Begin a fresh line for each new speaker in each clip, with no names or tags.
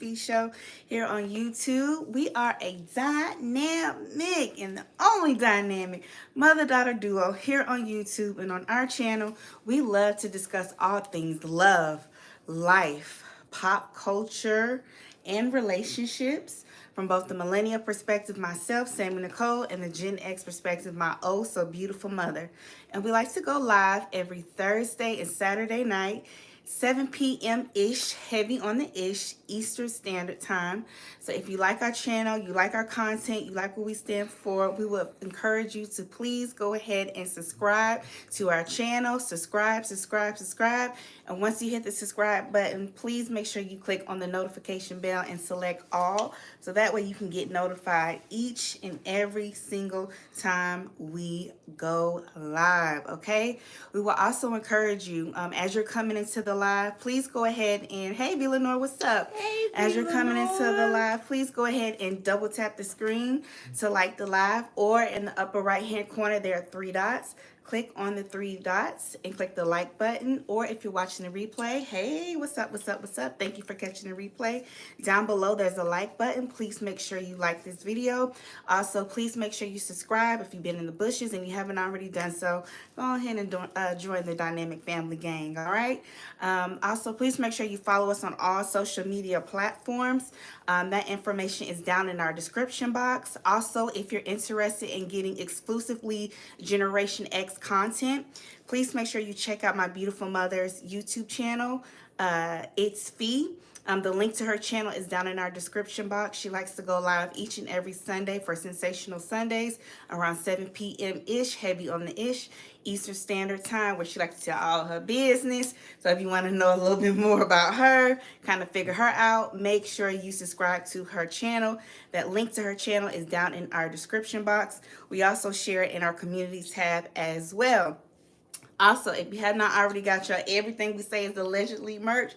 Philanthropy show here on YouTube. We are a dynamic and the only dynamic mother-daughter duo here on YouTube, and on our channel, we love to discuss all things love, life, pop culture, and relationships from both the millennial perspective, myself, Sammy Nicole, and the Gen X perspective, my oh so beautiful mother. And we like to go live every Thursday and Saturday night, 7 p.m. ish, heavy on the ish, Eastern Standard Time. So if you like our channel, you like our content, you like what we stand for, we would encourage you to please go ahead and subscribe to our channel. Subscribe. And once you hit the subscribe button, please make sure you click on the notification bell and select all, so that way you can get notified each and every single time we go live, okay? We will also encourage you, as you're coming into the live, please go ahead and, hey, Villanor, what's up?
Hey,
As you're coming into the
Lenore.
live, please go ahead and double tap the screen to like the live, or in the upper right hand corner, there are three dots. Click on the three dots and click the like button. Or if you're watching the replay, hey, what's up? Thank you for catching the replay. Down below, there's a like button. Please make sure you like this video. Also, please make sure you subscribe if you've been in the bushes and you haven't already done so. Go ahead and join the Dynamic Family Gang, all right? Also, please make sure you follow us on all social media platforms. That information is down in our description box. Also, if you're interested in getting exclusively Generation X content, please make sure you check out my beautiful mother's YouTube channel. It's Fee. The link to her channel is down in our description box. She likes to go live each and every Sunday for Sensational Sundays around 7 p.m. ish, heavy on the ish, Eastern Standard Time, where she likes to tell all her business. So if you want to know a little bit more about her, kind of figure her out, make sure you subscribe to her channel. That link to her channel is down in our description box. We also share it in our communities tab as well. Also, if you have not already got your Everything We Say Is Allegedly merch,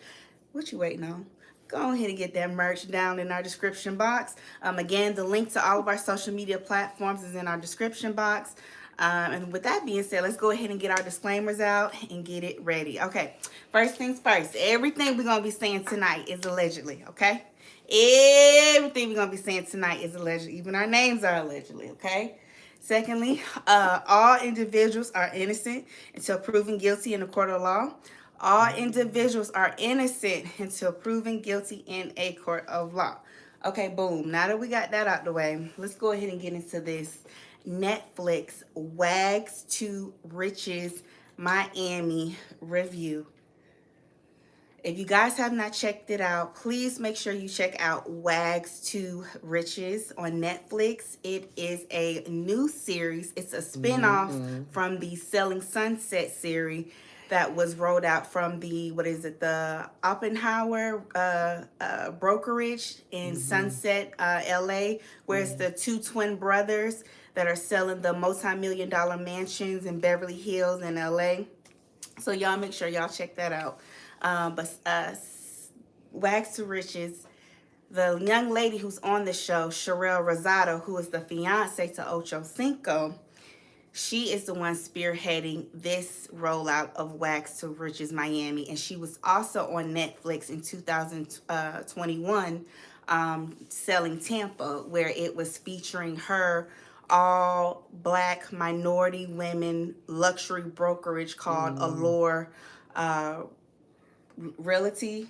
what you waiting on? Go ahead and get that merch down in our description box. Again, the link to all of our social media platforms is in our description box. And with that being said, let's go ahead and get our disclaimers out and get it ready. Okay, first things first, everything we're going to be saying tonight is allegedly, okay? Everything we're going to be saying tonight is allegedly. Even our names are allegedly, okay? Secondly, all individuals are innocent until proven guilty in a court of law. All individuals are innocent until proven guilty in a court of law. Okay, boom. Now that we got that out the way, let's go ahead and get into this Netflix Wags to Riches Miami review. If you guys have not checked it out, please make sure you check out Wags to Riches on Netflix. It is a new series. It's a spinoff from the Selling Sunset series that was rolled out from the, the Oppenheimer brokerage in Sunset, LA, where it's the two twin brothers that are selling the multi-million-dollar mansions in Beverly Hills in LA. So y'all make sure y'all check that out. Wags to Riches, the young lady who's on the show, Sharelle Rosado, who is the fiance to Ocho Cinco, she is the one spearheading this rollout of Wags to Riches Miami. And she was also on Netflix in 2021, Selling Tampa, where it was featuring her all black minority women luxury brokerage called Allure Realty.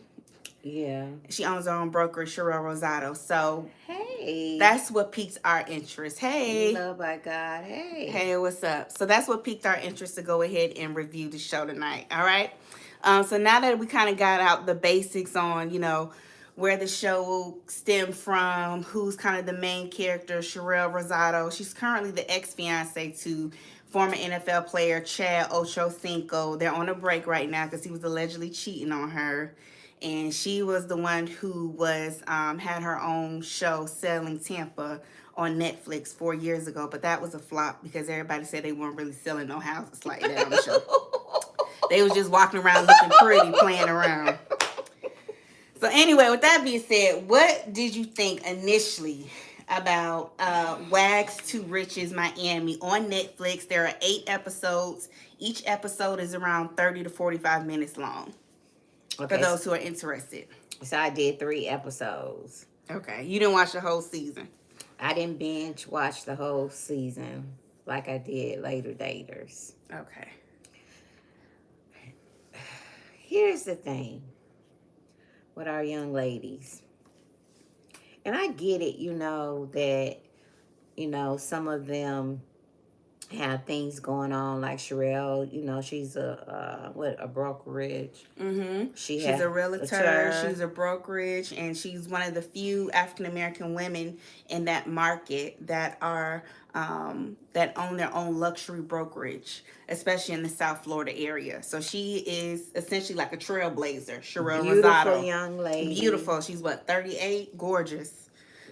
Yeah.
She owns her own brokerage, Sharelle Rosado. So
Hey.
that's what piqued our interest. Hey.
Love by God. Hey.
Hey, what's up? So that's what piqued our interest to go ahead and review the show tonight. All right. So now that we kind of got out the basics on, where the show stemmed from, who's kind of the main character, Sharelle Rosado. She's currently the ex-fiance to former NFL player Chad Ochocinco. They're on a break right now because he was allegedly cheating on her. And she was the one who was had her own show, Selling Tampa, on Netflix 4 years ago. But that was a flop because everybody said they weren't really selling no houses like that on the show. They was just walking around looking pretty, playing around. So anyway, with that being said, what did you think initially about Wags to Riches Miami on Netflix? There are 8 episodes. Each episode is around 30 to 45 minutes long.
Okay.
For those who are interested.
So I did 3 episodes.
Okay. You didn't watch the whole season.
I didn't binge watch the whole season like I did Later Daters.
Okay.
Here's the thing with our young ladies. And I get it, that, some of them have things going on, like Sharelle. She's a brokerage.
She's a realtor. She's a brokerage, and she's one of the few African American women in that market that are that own their own luxury brokerage, especially in the South Florida area. So she is essentially like a trailblazer. Sharelle
Beautiful
Rosado,
young lady.
beautiful. She's 38, gorgeous.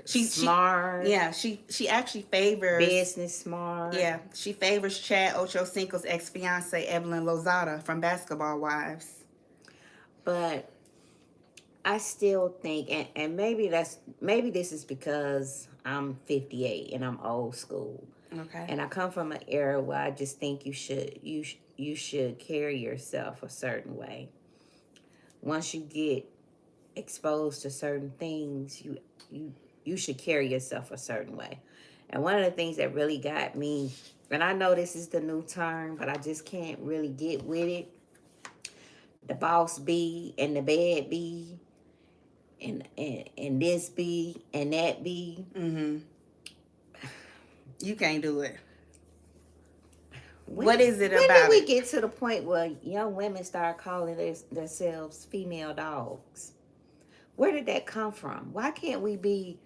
Smart.
She actually favors
business smart.
Yeah, she favors Chad Ochocinco's ex-fiance Evelyn Lozada from Basketball Wives.
But I still think, and maybe this is because I'm 58 and I'm old school.
Okay.
And I come from an era where I just think you should carry yourself a certain way. Once you get exposed to certain things, you should carry yourself a certain way. And one of the things that really got me, and I know this is the new term, but I just can't really get with it. The boss be and the bad be and this be and that be.
You can't do it.
When,
what is it
when
about
did we
it?
get to the point where young women start calling themselves female dogs? Where did that come from? Why can't we be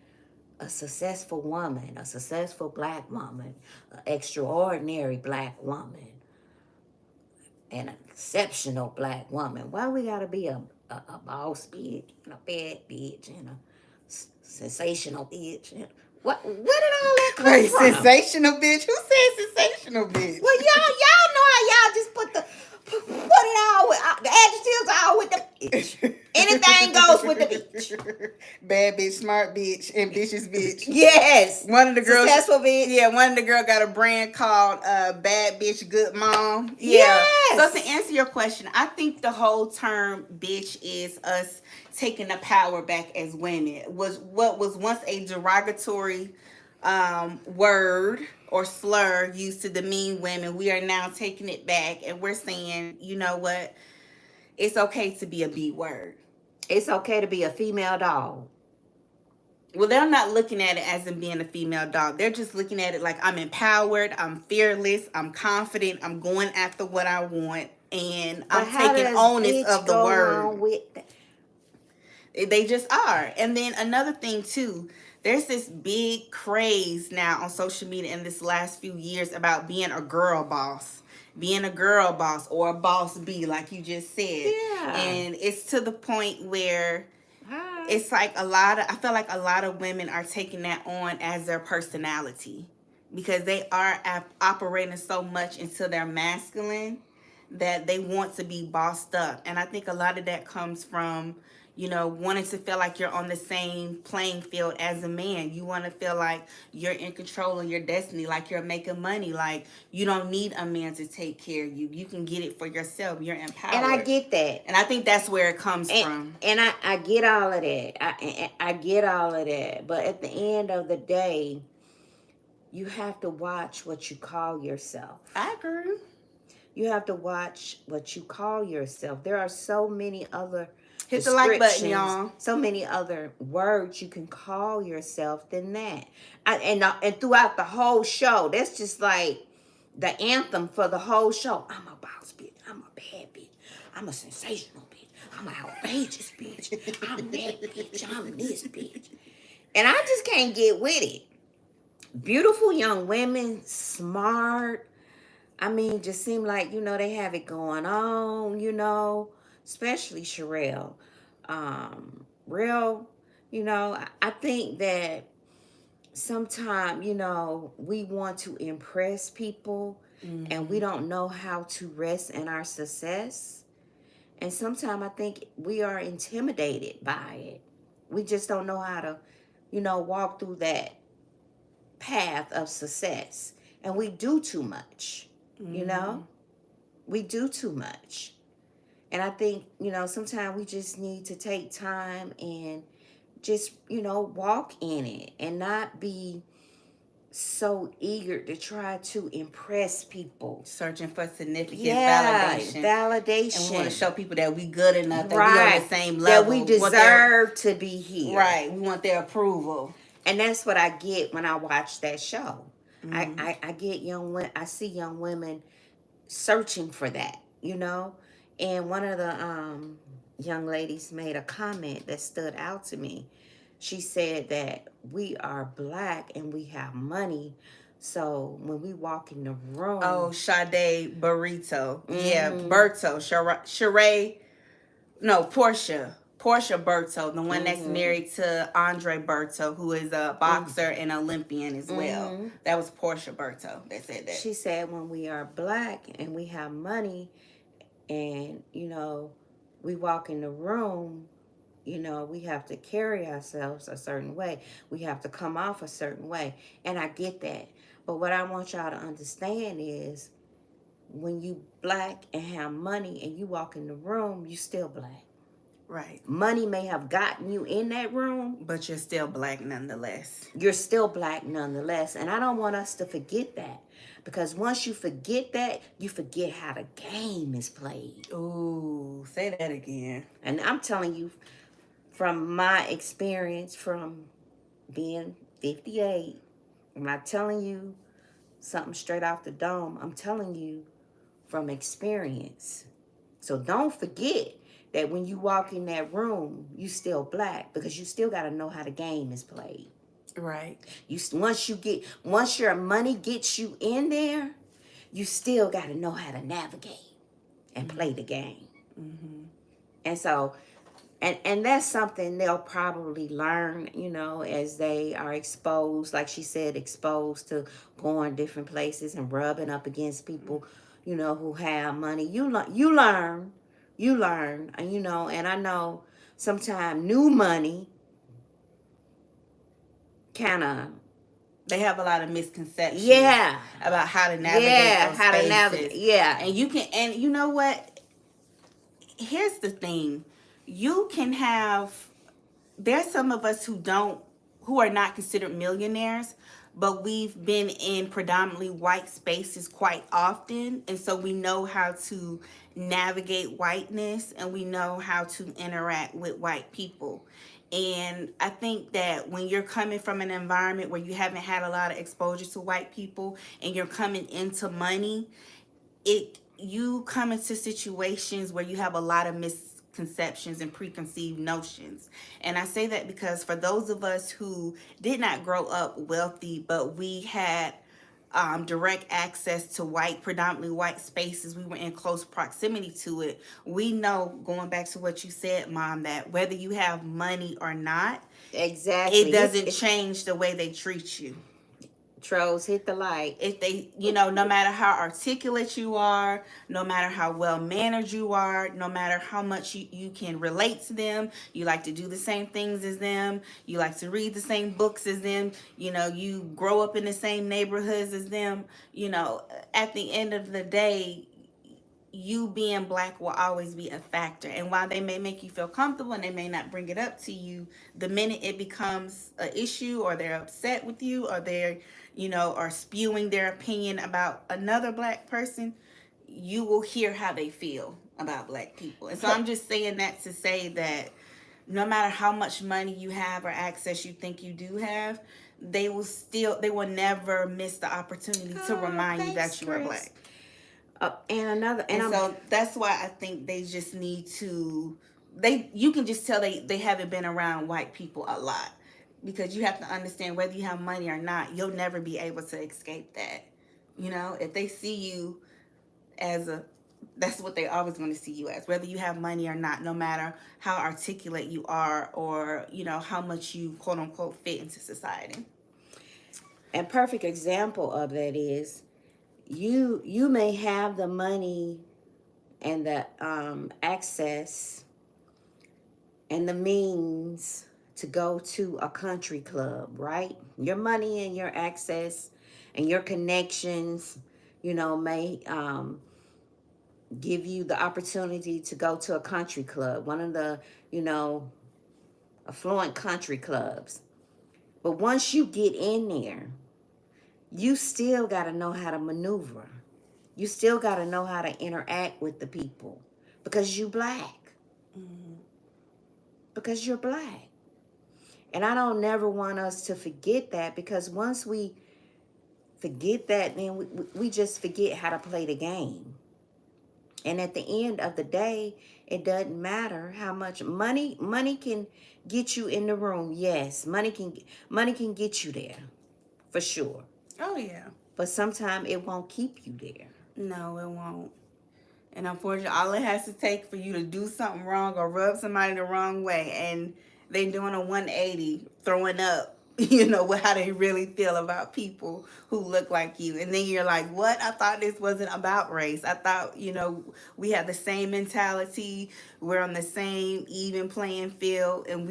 a successful woman, a successful black woman, an extraordinary black woman, and an exceptional black woman? Why we gotta be a boss bitch and a bad bitch and a sensational bitch? Where did all that come
Wait,
from?
sensational bitch? Who said sensational bitch?
Well, y'all know how y'all just put it all with the adjectives all with the bitch. Anything goes with the bitch.
Bad bitch, smart bitch, ambitious bitch.
Yes.
One of the girls,
successful bitch.
Yeah, one of the girls got a brand called Bad Bitch, Good Mom. Yeah.
Yes.
So to answer your question, I think the whole term bitch is us taking the power back as women. What was once a derogatory word or slur used to demean women. We are now taking it back and we're saying, you know what? It's okay to be a B word.
It's okay to be a female dog.
Well, they're not looking at it as in being a female dog. They're just looking at it like I'm empowered, I'm fearless, I'm confident, I'm going after what I want, and I'm taking onus of the word. They just are. And then another thing too, there's this big craze now on social media in this last few years about being a girl boss. Being a girl boss or a boss bee, like you just said.
Yeah.
And it's to the point where it's like I feel like a lot of women are taking that on as their personality because they are operating so much into their masculine that they want to be bossed up. And I think a lot of that comes from, wanting to feel like you're on the same playing field as a man. You want to feel like you're in control of your destiny, like you're making money, like you don't need a man to take care of you. You can get it for yourself. You're empowered.
And I get that.
And I think that's where it comes from.
And I get all of that. I get all of that. But at the end of the day, you have to watch what you call yourself.
I agree.
You have to watch what you call yourself. There are so many other
hit the like button, y'all.
So many other words you can call yourself than that. And throughout the whole show, that's just like the anthem for the whole show. I'm a boss bitch. I'm a bad bitch. I'm a sensational bitch. I'm an outrageous bitch. I'm that bitch. I'm this bitch. And I just can't get with it. Beautiful young women, smart. I mean, just seem like, they have it going on, especially Charelle. Real, I think that sometimes, we want to impress people and we don't know how to rest in our success. And sometimes I think we are intimidated by it. We just don't know how to, walk through that path of success. And we do too much. We do too much. And I think, sometimes we just need to take time and just, walk in it and not be so eager to try to impress people.
Searching for significance,
Yeah,
validation. And we want to
validation.
show people that we good enough, that we on
Right.
the same
That
level.
we deserve to be here.
Right. We want their approval.
And that's what I get when I watch that show. I get I see young women searching for that, And one of the young ladies made a comment that stood out to me. She said that we are black and we have money. So when we walk in the room.
Oh, Sade Burrito. Yeah, Berto. Sharelle. No, Portia. Portia Berto, the one that's married to Andre Berto, who is a boxer and Olympian as well. That was Portia Berto that said that.
She said when we are black and we have money and, we walk in the room, we have to carry ourselves a certain way. We have to come off a certain way. And I get that. But what I want y'all to understand is when you black and have money and you walk in the room, you still black.
Right.
Money may have gotten you in that room,
but you're still black nonetheless.
You're still black nonetheless. And I don't want us to forget that. Because once you forget that, you forget how the game is played.
Ooh, say that again.
And I'm telling you, from my experience from being 58, I'm not telling you something straight off the dome. I'm telling you from experience. So don't forget that when you walk in that room, you still black because you still got to know how the game is played.
Right.
Once your money gets you in there, you still got to know how to navigate and play the game. And so, and that's something they'll probably learn, as they are exposed, like she said, exposed to going different places and rubbing up against people, who have money. You learn, and I know sometimes new money kind of,
they have a lot of misconceptions.
Yeah.
About how to navigate those spaces.
To navigate. Yeah.
And you can, and you know what? Here's the thing. You can have, there's some of us who are not considered millionaires, but we've been in predominantly white spaces quite often. And so we know how to navigate whiteness and we know how to interact with white people. And I think that when you're coming from an environment where you haven't had a lot of exposure to white people and you're coming into money, you come into situations where you have a lot of misconceptions and preconceived notions. And I say that because for those of us who did not grow up wealthy, but we had direct access to predominantly white spaces, we were in close proximity to it, we know, going back to what you said, Mom, that whether you have money or not,
exactly,
it doesn't change the way they treat you.
Trolls, hit the like.
If they, no matter how articulate you are, no matter how well mannered you are, no matter how much you can relate to them, you like to do the same things as them, you like to read the same books as them, you grow up in the same neighborhoods as them, at the end of the day, you being black will always be a factor. And while they may make you feel comfortable and they may not bring it up to you, the minute it becomes an issue or they're upset with you or they're, are spewing their opinion about another black person, you will hear how they feel about black people. And so I'm just saying that to say that no matter how much money you have or access you think you do have, they will never miss the opportunity to remind you that you are black. So that's why I think they just need to, you can just tell they haven't been around white people a lot, because you have to understand whether you have money or not, you'll never be able to escape that. If they see you as that's what they always going to see you as, whether you have money or not, no matter how articulate you are or, how much you quote unquote fit into society.
And perfect example of that is, you may have the money and the access and the means to go to a country club, right? Your money and your access and your connections, may give you the opportunity to go to a country club, one of the, affluent country clubs. But once you get in there, you still got to know how to maneuver. You still got to know how to interact with the people because you black. Because you're black. And I don't never want us to forget that, because once we forget that, then we just forget how to play the game. And at the end of the day, it doesn't matter how much money can get you in the room. Yes, money can get you there, for sure.
Oh, yeah.
But sometimes it won't keep you there.
No, it won't. And unfortunately, all it has to take for you to do something wrong or rub somebody the wrong way, and they doing a 180, throwing up, how they really feel about people who look like you. And then you're like, what? I thought this wasn't about race. I thought, we have the same mentality. We're on the same even playing field, and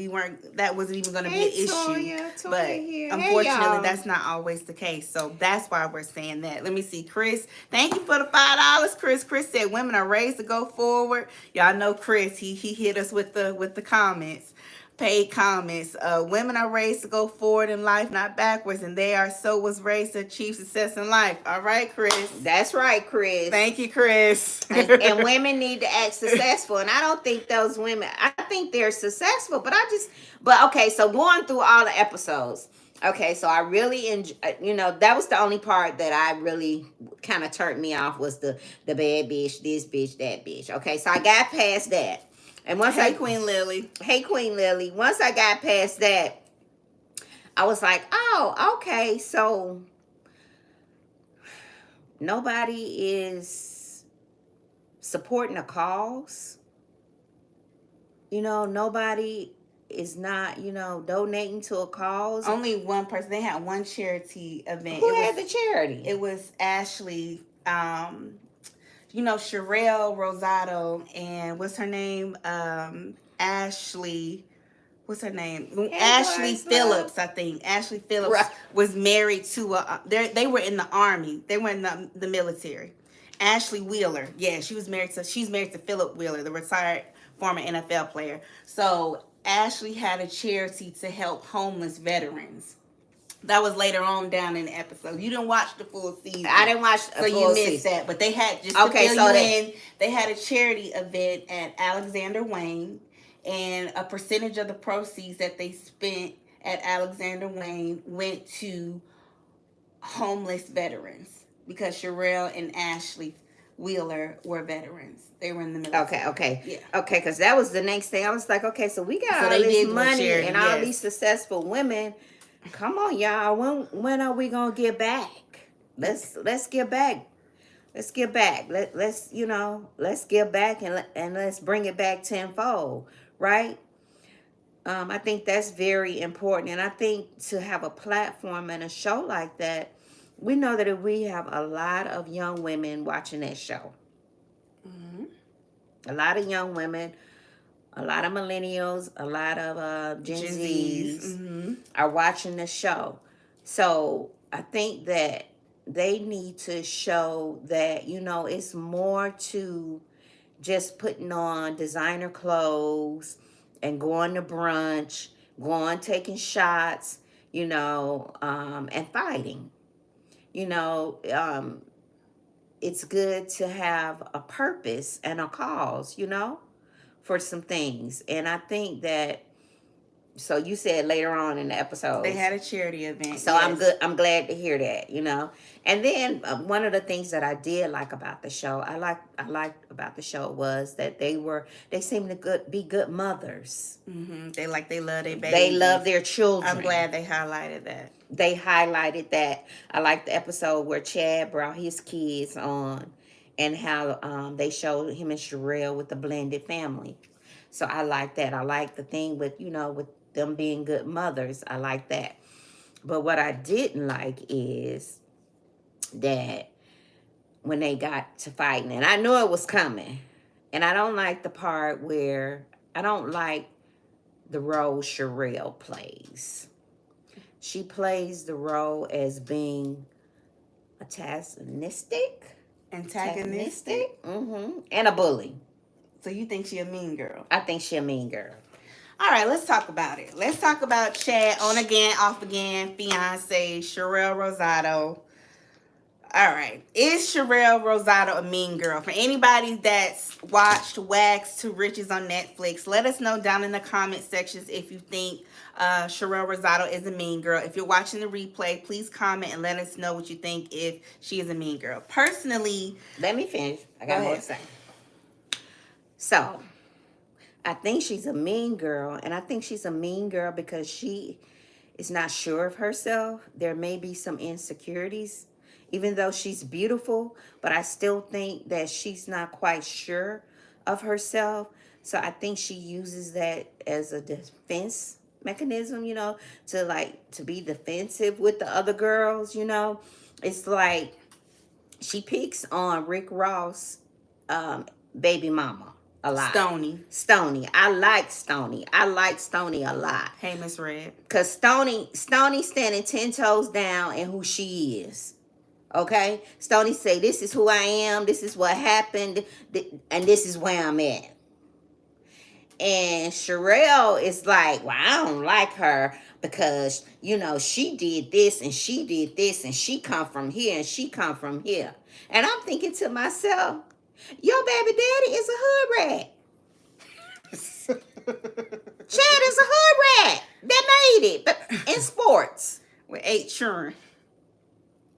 that wasn't even going to be an issue. But unfortunately, that's not always the case. So that's why we're saying that. Let me see. Chris, thank you for the $5. Chris said women are raised to go forward. Y'all know Chris, he hit us with the comments. Paid comments. Women are raised to go forward in life, not backwards, and was raised to achieve success in life. All right, Chris.
That's right, Chris.
Thank you, Chris.
and women need to act successful, and I don't think those women. I think they're successful, but okay. So going through all the episodes. Okay, so I really enjoy. That was the only part that I really kind of turned me off, was the bad bitch, this bitch, that bitch. Okay, so I got past that. And once
Queen Lily.
Hey, Queen Lily. Once I got past that, I was like, oh, okay. So nobody is supporting a cause. Nobody is not, donating to a cause.
Only one person. They had one charity event.
Who had the charity?
It was Ashley. Sharelle, Rosado, and what's her name? Ashley. What's her name? Ashley Phillips, I think. Ashley Phillips was married to they were in the army. They were in the military. Ashley Wheeler. Yeah, she's married to Philip Wheeler, the retired former NFL player. So Ashley had a charity to help homeless veterans. That was later on down in the episode. You didn't watch the full season.
I didn't watch the full season. So you missed
that. But they had, just to fill you in, they had a charity event at Alexander Wayne, and a percentage of the proceeds that they spent at Alexander Wayne went to homeless veterans, because Sharelle and Ashley Wheeler were veterans. They were in the military.
Okay.
Yeah.
Okay, because that was the next thing. I was like, okay, so we got all this money and all these successful women. Come on, y'all. When are we gonna get back? Let's get back. Let's get back. Let's get back and let's bring it back tenfold, right? I think that's very important, and I think to have a platform and a show like that, we know that if we have a lot of young women watching that show, a lot of young women, a lot of millennials, a lot of Gen Zs are watching the show. So I think that they need to show that, it's more to just putting on designer clothes and going to brunch, taking shots, and fighting. It's good to have a purpose and a cause, for some things. And I think that, so you said later on in the episode
they had a charity event.
So yes. I'm glad to hear that, And then one of the things that I did like about the show, I liked about the show was that they seemed to be good mothers.
Mm-hmm. They love their babies.
They love their children.
I'm glad they highlighted that.
They highlighted that. I like the episode where Chad brought his kids on, and how they showed him and Sharelle with the blended family. So I like that. I like the thing with them being good mothers. I like that. But what I didn't like is that when they got to fighting, and I knew it was coming, and I don't like the part where I don't like the role Sharelle plays. She plays the role as being antagonistic.
Antagonistic.
And a bully.
So you think she a mean girl?
I think she a mean girl.
All right, let's talk about it. Let's talk about Chad on again, off again, fiance, Sharelle Rosado. All right. Is Sharelle Rosado a mean girl? For anybody that's watched Wags to Riches on Netflix, let us know down in the comment sections if you think Sharelle Rosado is a mean girl. If you're watching the replay, please comment and let us know what you think if she is a mean girl. Personally,
let me finish. I got more to say. So, I think she's a mean girl, and I think she's a mean girl because she is not sure of herself. There may be some insecurities, even though she's beautiful, but I still think that she's not quite sure of herself. So I think she uses that as a defense mechanism, to be defensive with the other girls, It's like she picks on Rick Ross, baby mama a lot. Stony. I like Stony. I like Stony a lot.
Hey, Miss Red.
Because Stony standing 10 toes down in who she is. Okay? Stony say, this is who I am, this is what happened, and this is where I'm at. And Charelle is like, well, I don't like her because, she did this and she did this and she come from here and she come from here. And I'm thinking to myself, your baby daddy is a hood rat. Chad is a hood rat that made it in sports.
With 8 children.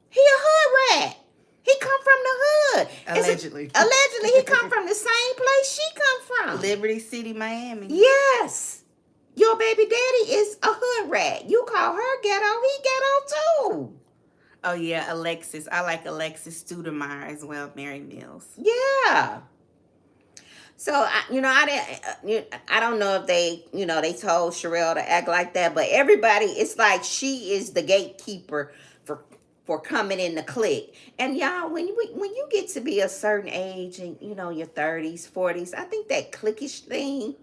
He a hood rat. He come from the hood.
Allegedly.
Allegedly, he come from the same place she come from.
Liberty City, Miami.
Yes. Your baby daddy is a hood rat. You call her ghetto, he ghetto too.
Oh, yeah, Alexis. I like Alexis Studemeyer as well, Mary Mills.
Yeah. So, I don't know if they told Sharelle to act like that, but everybody, it's like she is the gatekeeper for coming in the clique. And y'all, when you get to be a certain age and, your 30s, 40s, I think that cliquish thing,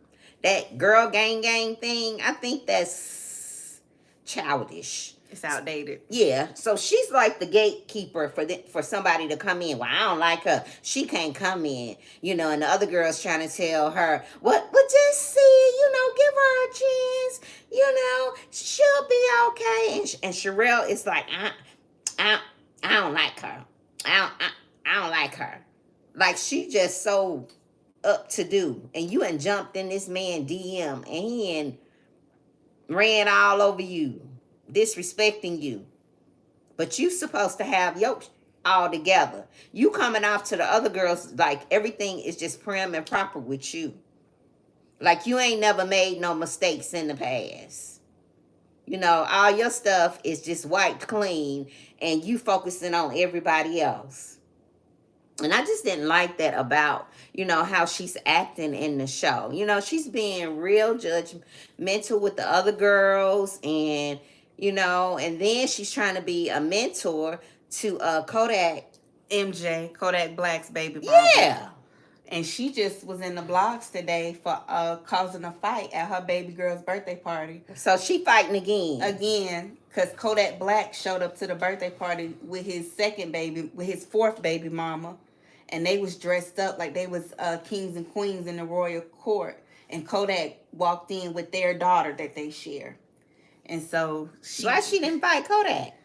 that girl gang thing, I think that's childish.
It's outdated.
Yeah, so she's like the gatekeeper for somebody to come in. Well, I don't like her. She can't come in. And the other girl's trying to tell her, but just see, give her a chance. She'll be okay. And Sharelle is like, I don't like her. I don't like her. Like, she just so up to do. And you and jumped in this man DM and he and ran all over you, disrespecting you. But you supposed to have your all together. You coming off to the other girls like everything is just prim and proper with you. Like you ain't never made no mistakes in the past. All your stuff is just wiped clean and you focusing on everybody else. And I just didn't like that about, how she's acting in the show. She's being real judgmental with the other girls and, and then she's trying to be a mentor to Kodak.
MJ, Kodak Black's baby mama.
Yeah.
And she just was in the blogs today for causing a fight at her baby girl's birthday party.
So she fighting again.
Again, because Kodak Black showed up to the birthday party with his fourth baby mama. And they was dressed up like they was kings and queens in the royal court. And Kodak walked in with their daughter that they share. And so
why she didn't fight Kodak?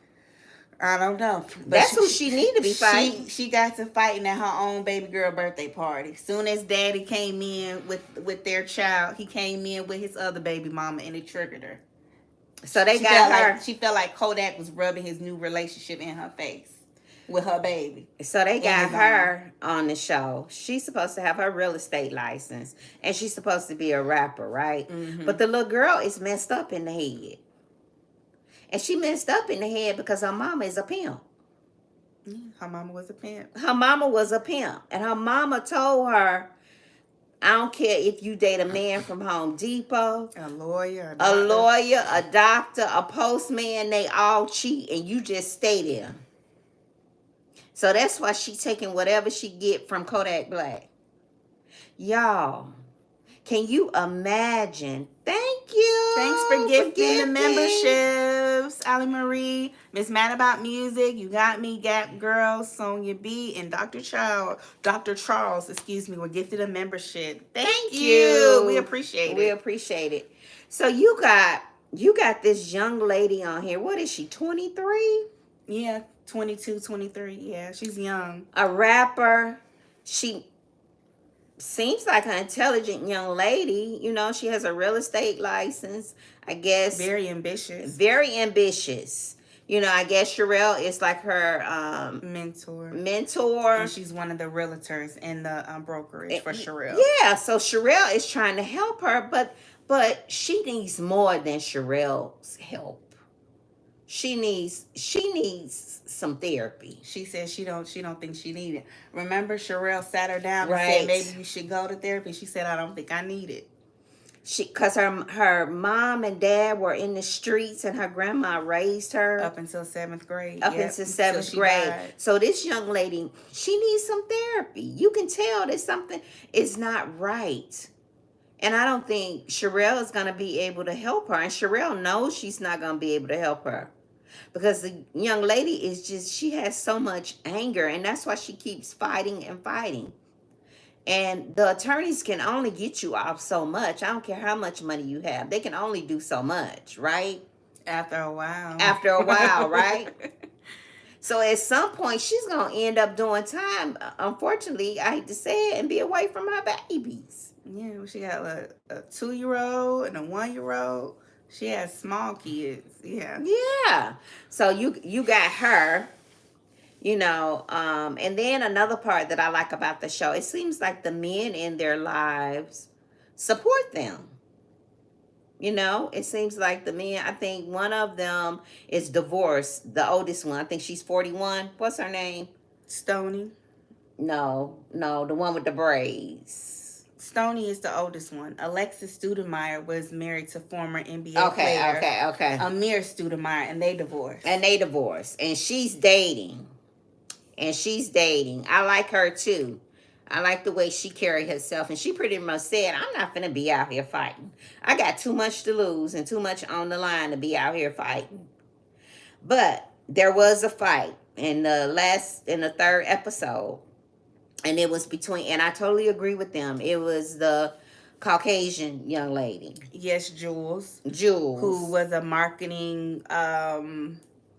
I don't know. But
that's who she need to be fighting.
She got to fighting at her own baby girl birthday party. Soon as daddy came in with their child, he came in with his other baby mama and it triggered her.
So they got her.
She felt like Kodak was rubbing his new relationship in her face with her baby.
So they got her on the show. She's supposed to have her real estate license. And she's supposed to be a rapper, right? Mm-hmm. But the little girl is messed up in the head. And she messed up in the head because her mama is a pimp.
Her mama was a pimp.
Her mama was a pimp. And her mama told her, I don't care if you date a man from Home Depot.
A lawyer,
a doctor, a postman, they all cheat and you just stay there. So that's why she taking whatever she get from Kodak Black. Y'all, can you imagine? Thank you.
Thanks for gifting the memberships. Allie Marie, Miss Mad About Music, You Got Me, Gap Girl, Sonia B, and Dr. Charles, excuse me, were gifted a membership. Thank you. We appreciate
We
it.
appreciate it. So you got this young lady on here. What is she? 23?
Yeah, 22, 23. Yeah, she's young.
A rapper. She seems like an intelligent young lady. You know, she has a real estate license, I guess.
Very ambitious.
Very ambitious. You know, I guess Sharelle is like her
mentor.
And
she's one of the realtors in the brokerage for Sharelle.
Yeah, so Sharelle is trying to help her, but she needs more than Sharelle's help. She needs some therapy.
She said she don't think she need it. Remember, Sharelle sat her down and
Right.
said maybe you should go to therapy. She said I don't think I need it.
Because her mom and dad were in the streets and her grandma raised her
up until 7th grade.
Until 7th grade.
Died.
So this young lady, she needs some therapy. You can tell that something is not right. And I don't think Sharelle is going to be able to help her. And Sharelle knows she's not going to be able to help her. Because the young lady she has so much anger. And that's why she keeps fighting and fighting. And the attorneys can only get you off so much. I don't care how much money you have. They can only do so much, right?
After a while.
Right? So at some point, she's going to end up doing time, unfortunately, I hate to say it, and be away from her babies.
Yeah, well, she got a 2-year-old and a 1-year-old. She has small kids. Yeah.
Yeah. So you got her. You know, and then another part that I like about the show, it seems like the men in their lives support them. You know, it seems like the men, I think one of them is divorced, the oldest one. I think she's 41. What's her name?
Stony.
No, the one with the braids.
Stony is the oldest one. Alexis Studemeyer was married to former NBA player.
Okay.
Amir Studemeyer, and they divorced.
And she's dating. I like her too. I like the way she carried herself. And she pretty much said, I'm not finna be out here fighting. I got too much to lose and too much on the line to be out here fighting. But there was a fight in the third episode. And it was and I totally agree with them. It was the Caucasian young lady.
Yes, Jules.
Who
was a marketing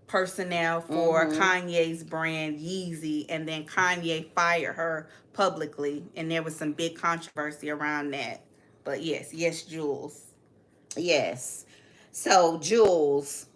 personnel for Kanye's brand Yeezy, and then Kanye fired her publicly, and there was some big controversy around that. But yes, Jules.
Yes. So Jules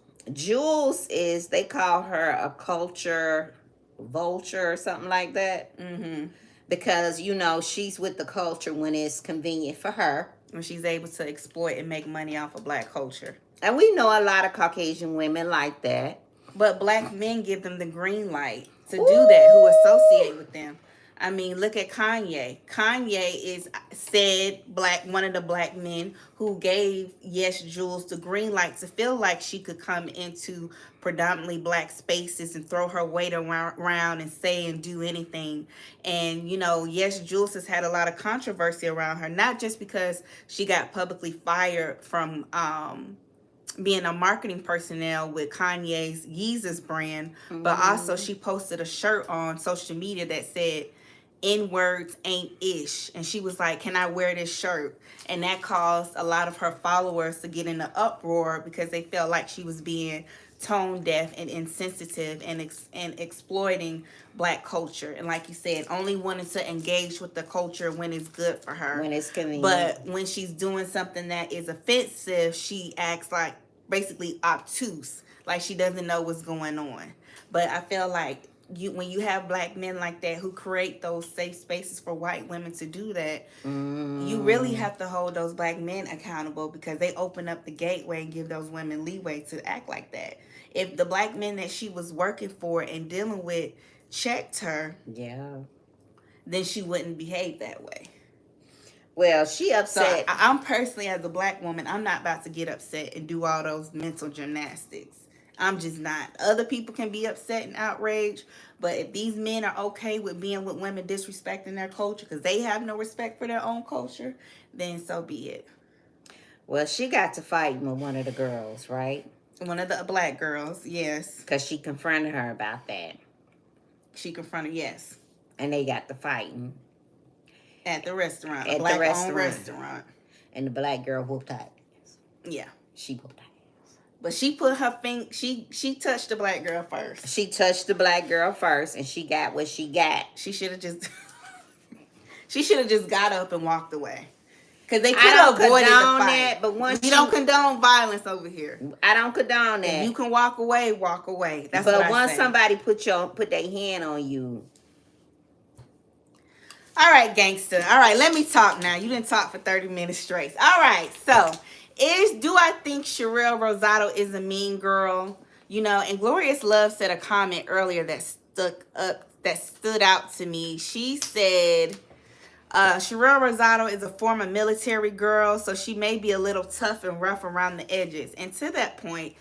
is, they call her a culture vulture or something like that.
Mm-hmm.
Because, you know, she's with the culture when it's convenient for her.
When she's able to exploit and make money off of black culture.
And we know a lot of Caucasian women like that.
But black men give them the green light to do that, who associate with them. I mean, look at Kanye. Kanye is one of the black men who gave Jules the green light to feel like she could come into predominantly black spaces and throw her weight around and say and do anything. And, you know, Jules has had a lot of controversy around her, not just because she got publicly fired from being a marketing personnel with Kanye's Yeezus brand, but also she posted a shirt on social media that said, N-words ain't ish. And she was like, can I wear this shirt? And that caused a lot of her followers to get in an uproar because they felt like she was being tone deaf and insensitive and exploiting black culture. And like you said, only wanting to engage with the culture when it's good for her.
When it's convenient.
But when she's doing something that is offensive, she acts like basically obtuse, like she doesn't know what's going on. But I feel like when you have black men like that who create those safe spaces for white women to do that, you really have to hold those black men accountable because they open up the gateway and give those women leeway to act like that. If the black men that she was working for and dealing with checked her, then she wouldn't behave that way.
Well, she upset.
So I'm personally, as a black woman, I'm not about to get upset and do all those mental gymnastics. I'm just not. Other people can be upset and outraged, but if these men are okay with being with women disrespecting their culture because they have no respect for their own culture, then so be it.
Well, she got to fighting with one of the girls, right?
One of the black girls, yes.
Because she confronted her about that.
She confronted, yes.
And they got to fighting.
At the restaurant. A
At the
black-owned restaurant.
And the black girl whooped her ass.
Yeah.
She whooped her ass.
But she put her finger, she touched the black girl first.
She touched the black girl first, and she got what she got.
She should have just... she should have just got up and walked away. Because they could have avoided the fight.
That, but once
we don't condone violence over here.
I don't condone that.
If you can walk away, walk away. That's
but
what I
once
say.
somebody put their hand on you.
All right, gangster. All right, let me talk now. You didn't talk for 30 minutes straight. All right, so do I think Sharelle Rosado is a mean girl? You know, and Glorious Love said a comment earlier that stood out to me. She said, Sharelle Rosado is a former military girl, so she may be a little tough and rough around the edges. And to that point,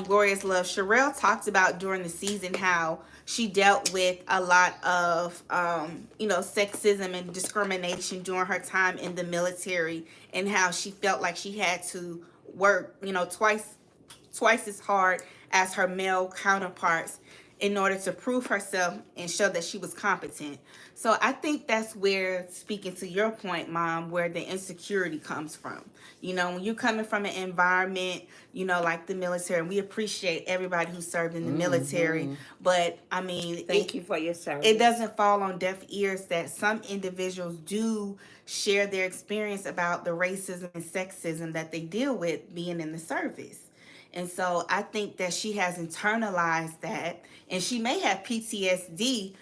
Glorious Love, Sharelle talked about during the season how she dealt with a lot of, sexism and discrimination during her time in the military, and how she felt like she had to work, twice as hard as her male counterparts in order to prove herself and show that she was competent. So I think that's where, speaking to your point, Mom, where the insecurity comes from. You know, when you're coming from an environment, like the military, and we appreciate everybody who served in the military, but I mean,
thank you for your service.
It doesn't fall on deaf ears that some individuals do share their experience about the racism and sexism that they deal with being in the service. And so I think that she has internalized that, and she may have PTSD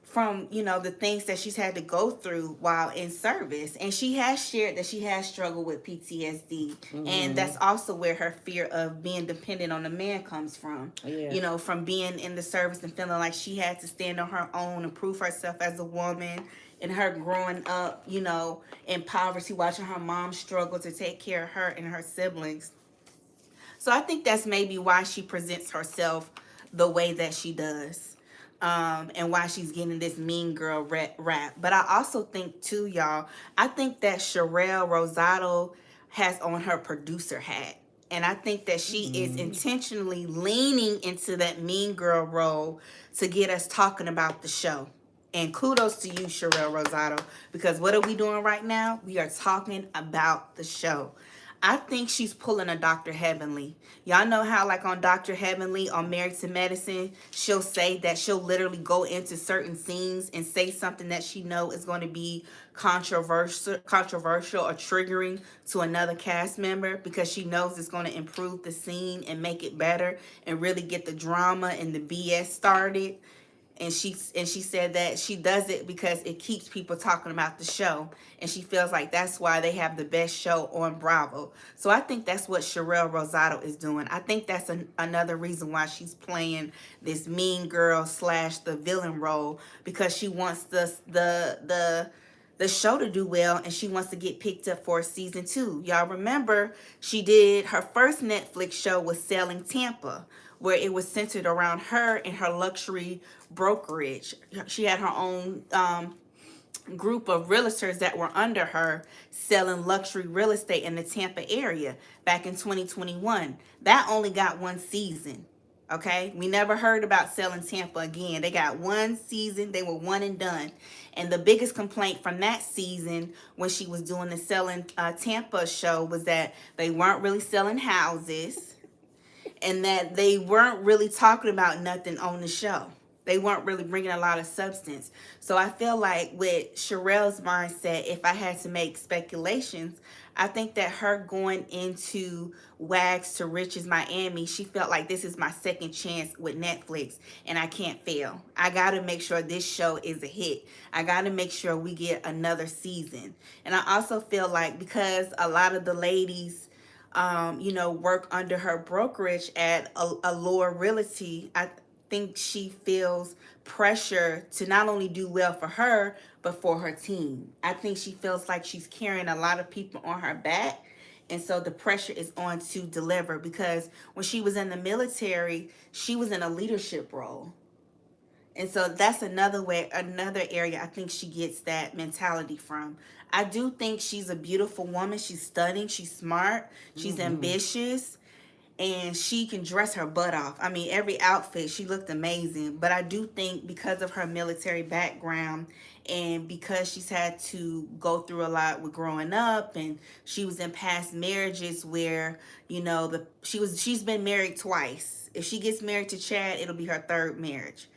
from, the things that she's had to go through while in service. And she has shared that she has struggled with PTSD. And that's also where her fear of being dependent on a man comes from. Yeah. From being in the service and feeling like she had to stand on her own and prove herself as a woman. And her growing up, in poverty, watching her mom struggle to take care of her and her siblings. So I think that's maybe why she presents herself the way that she does. And why she's getting this mean girl rap. But I also think too, y'all, I think that Sharelle Rosado has on her producer hat. And I think that she is intentionally leaning into that mean girl role to get us talking about the show. And kudos to you, Sharelle Rosado, because what are we doing right now? We are talking about the show. I think she's pulling a Dr. Heavenly. Y'all know how, like, on Dr. Heavenly, on Married to Medicine, she'll say that she'll literally go into certain scenes and say something that she know is going to be controversial or triggering to another cast member, because she knows it's going to improve the scene and make it better and really get the drama and the BS started. And she said that she does it because it keeps people talking about the show. And she feels like that's why they have the best show on Bravo. So I think that's what Sharelle Rosado is doing. I think that's another reason why she's playing this mean girl / the villain role, because she wants the show to do well, and she wants to get picked up for season 2. Y'all remember she did her first Netflix show was Selling Tampa, where it was centered around her and her luxury brokerage. She had her own group of realtors that were under her selling luxury real estate in the Tampa area back in 2021. That only got one season. Okay, we never heard about Selling Tampa again. They got one season. They were one and done. And the biggest complaint from that season when she was doing the Selling Tampa show was that they weren't really selling houses, and that they weren't really talking about nothing on the show. They weren't really bringing a lot of substance. So I feel like with Sharelle's mindset, if I had to make speculations, I think that her going into Wags to Riches Miami, she felt like this is my second chance with Netflix and I can't fail. I got to make sure this show is a hit. I got to make sure we get another season. And I also feel like because a lot of the ladies work under her brokerage at Allure Realty, I think she feels pressure to not only do well for her, but for her team. I think she feels like she's carrying a lot of people on her back. And so the pressure is on to deliver, because when she was in the military, she was in a leadership role. And so that's another area I think she gets that mentality from. I do think she's a beautiful woman. She's stunning. She's smart. She's ambitious. and she can dress her butt off. I mean, every outfit, she looked amazing. But I do think because of her military background and because she's had to go through a lot with growing up, and she was in past marriages where, you know, she's been married twice. If she gets married to Chad, it'll be her third marriage.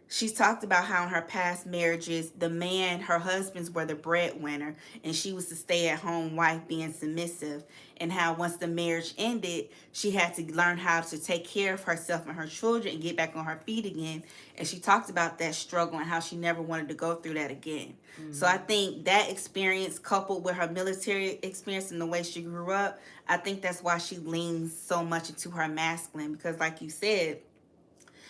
She's talked about how in her past marriages, the man, her husbands were the breadwinner, and she was the stay-at-home wife being submissive. And how once the marriage ended, she had to learn how to take care of herself and her children and get back on her feet again. And she talked about that struggle and how she never wanted to go through that again. Mm-hmm. So I think that experience, coupled with her military experience and the way she grew up, I think that's why she leans so much into her masculine. Because like you said,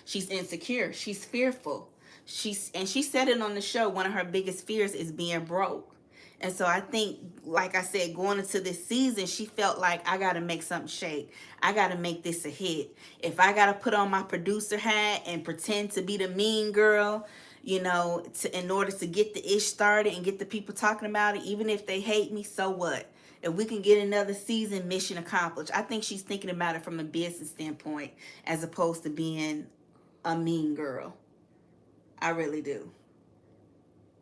she's insecure. She's fearful. She said it on the show. One of her biggest fears is being broke. And so I think, like I said, going into this season, she felt like, I got to make something shake. I got to make this a hit. If I got to put on my producer hat and pretend to be the mean girl, you know, in order to get the ish started and get the people talking about it, even if they hate me, so what? If we can get another season, mission accomplished. I think she's thinking about it from a business standpoint as opposed to being a mean girl. I really do.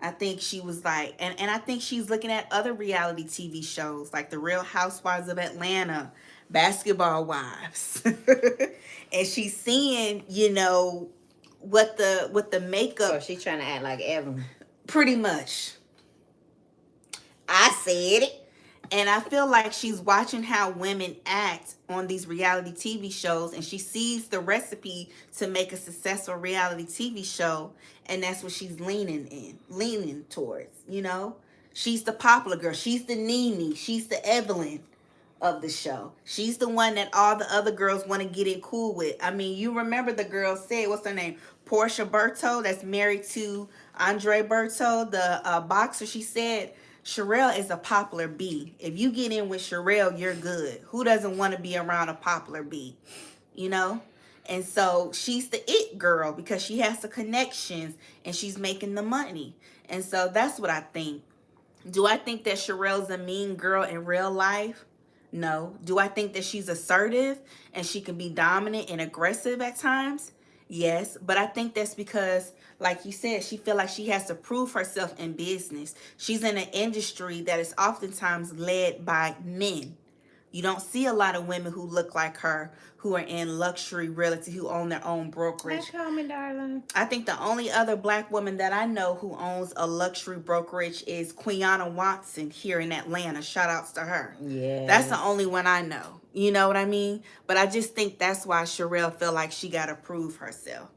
I think she was like, and I think she's looking at other reality TV shows like The Real Housewives of Atlanta, Basketball Wives. And she's seeing, you know, what the makeup.
So she's trying to act like Evan.
Pretty much.
I said it.
And I feel like she's watching how women act on these reality TV shows, and she sees the recipe to make a successful reality TV show, and that's what she's leaning towards, you know? She's the popular girl. She's the Nene. She's the Evelyn of the show. She's the one that all the other girls want to get in cool with. I mean, you remember the girl said, what's her name? Portia Berto, that's married to Andre Berto, the boxer. She said, Sharelle is a popular bee. If you get in with Sharelle, you're good. Who doesn't want to be around a popular bee? You know? And so she's the it girl because she has the connections and she's making the money. And so that's what I think. Do I think that Sharelle's a mean girl in real life? No. Do I think that she's assertive and she can be dominant and aggressive at times? Yes. But I think that's because, like you said, she feel like she has to prove herself in business. She's in an industry that is oftentimes led by men. You don't see a lot of women who look like her, who are in luxury realty, who own their own brokerage.
Call me, darling.
I think the only other black woman that I know who owns a luxury brokerage is Quiana Watson here in Atlanta. Shout outs to her.
Yeah.
That's the only one I know. You know what I mean? But I just think that's why Sharelle feel like she got to prove herself.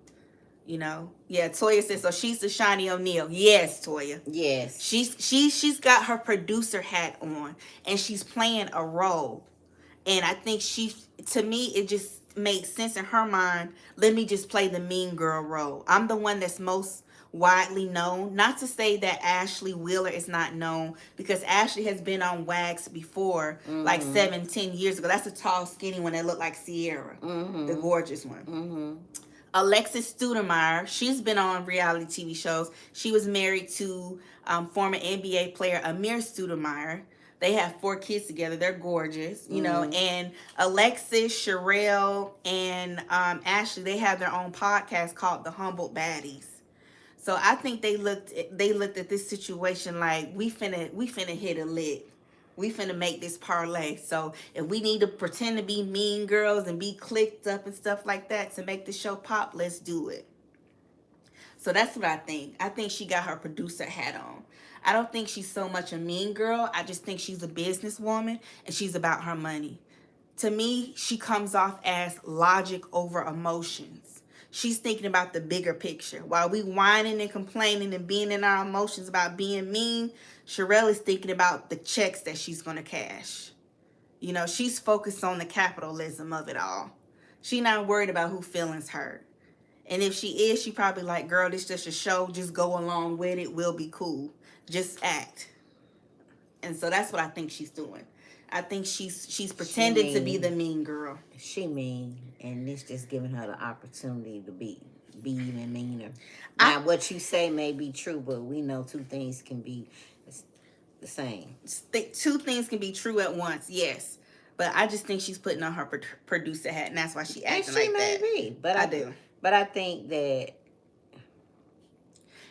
You know? Yeah, Toya says, so she's the Shani O'Neal. Yes, Toya.
Yes.
She's got her producer hat on, and she's playing a role. And I think to me, it just makes sense in her mind. Let me just play the mean girl role. I'm the one that's most widely known. Not to say that Ashley Wheeler is not known, because Ashley has been on Wags before, like 7-10 years ago. That's a tall, skinny one that looked like Sierra, the gorgeous one. Alexis Studemeyer, she's been on reality TV shows. She was married to former NBA player Amir Studemeyer. They have 4 kids together. They're gorgeous, you know. And Alexis, Sharelle, and Ashley, they have their own podcast called The Humbled Baddies. So I think they looked at this situation like, we finna hit a lick. We finna make this parlay. So if we need to pretend to be mean girls and be clicked up and stuff like that to make the show pop, let's do it. So that's what I think. I think she got her producer hat on. I don't think she's so much a mean girl. I just think she's a businesswoman and she's about her money. To me, she comes off as logic over emotions. She's thinking about the bigger picture. While we whining and complaining and being in our emotions about being mean, Charelle is thinking about the checks that she's going to cash. You know, she's focused on the capitalism of it all. She's not worried about who feelings hurt. And if she is, she probably like, girl, this just a show. Just go along with it. We'll be cool. Just act. And so that's what I think she's doing. I think she's pretended to be the mean girl.
She mean, and it's just giving her the opportunity to be even meaner. Now, what you say may be true, but we know 2 things can be the same.
2 things can be true at once, yes. But I just think she's putting on her producer hat, and that's why she
And
acting
she
like
may
that.
be, but
I do.
But I think that,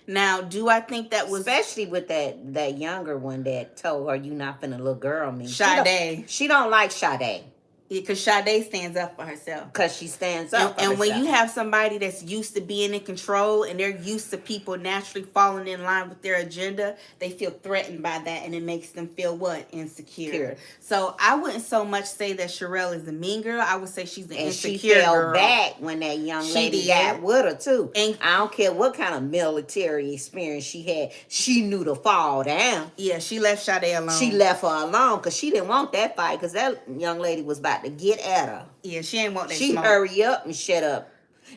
Now, do I think that was
especially with that younger one that told her, "You not finna little girl me."
Sade?
She don't like Sade.
Because Sade stands up for herself.
Because she stands up for
And
herself.
when you have somebody that's used to being in control and they're used to people naturally falling in line with their agenda, they feel threatened by that, and it makes them feel what? Insecure.
Sure.
So I wouldn't so much say that Sharelle is a mean girl. I would say she's an
And
insecure
she fell
girl.
back when that young
She
lady
did.
got with her too.
And
I don't care what kind of military experience she had. She knew to fall down.
yeah, she left Sade alone.
She left her alone because she didn't want that fight, because that young lady was about to get at her.
Yeah, she ain't want that
She
smoke.
hurry up and shut up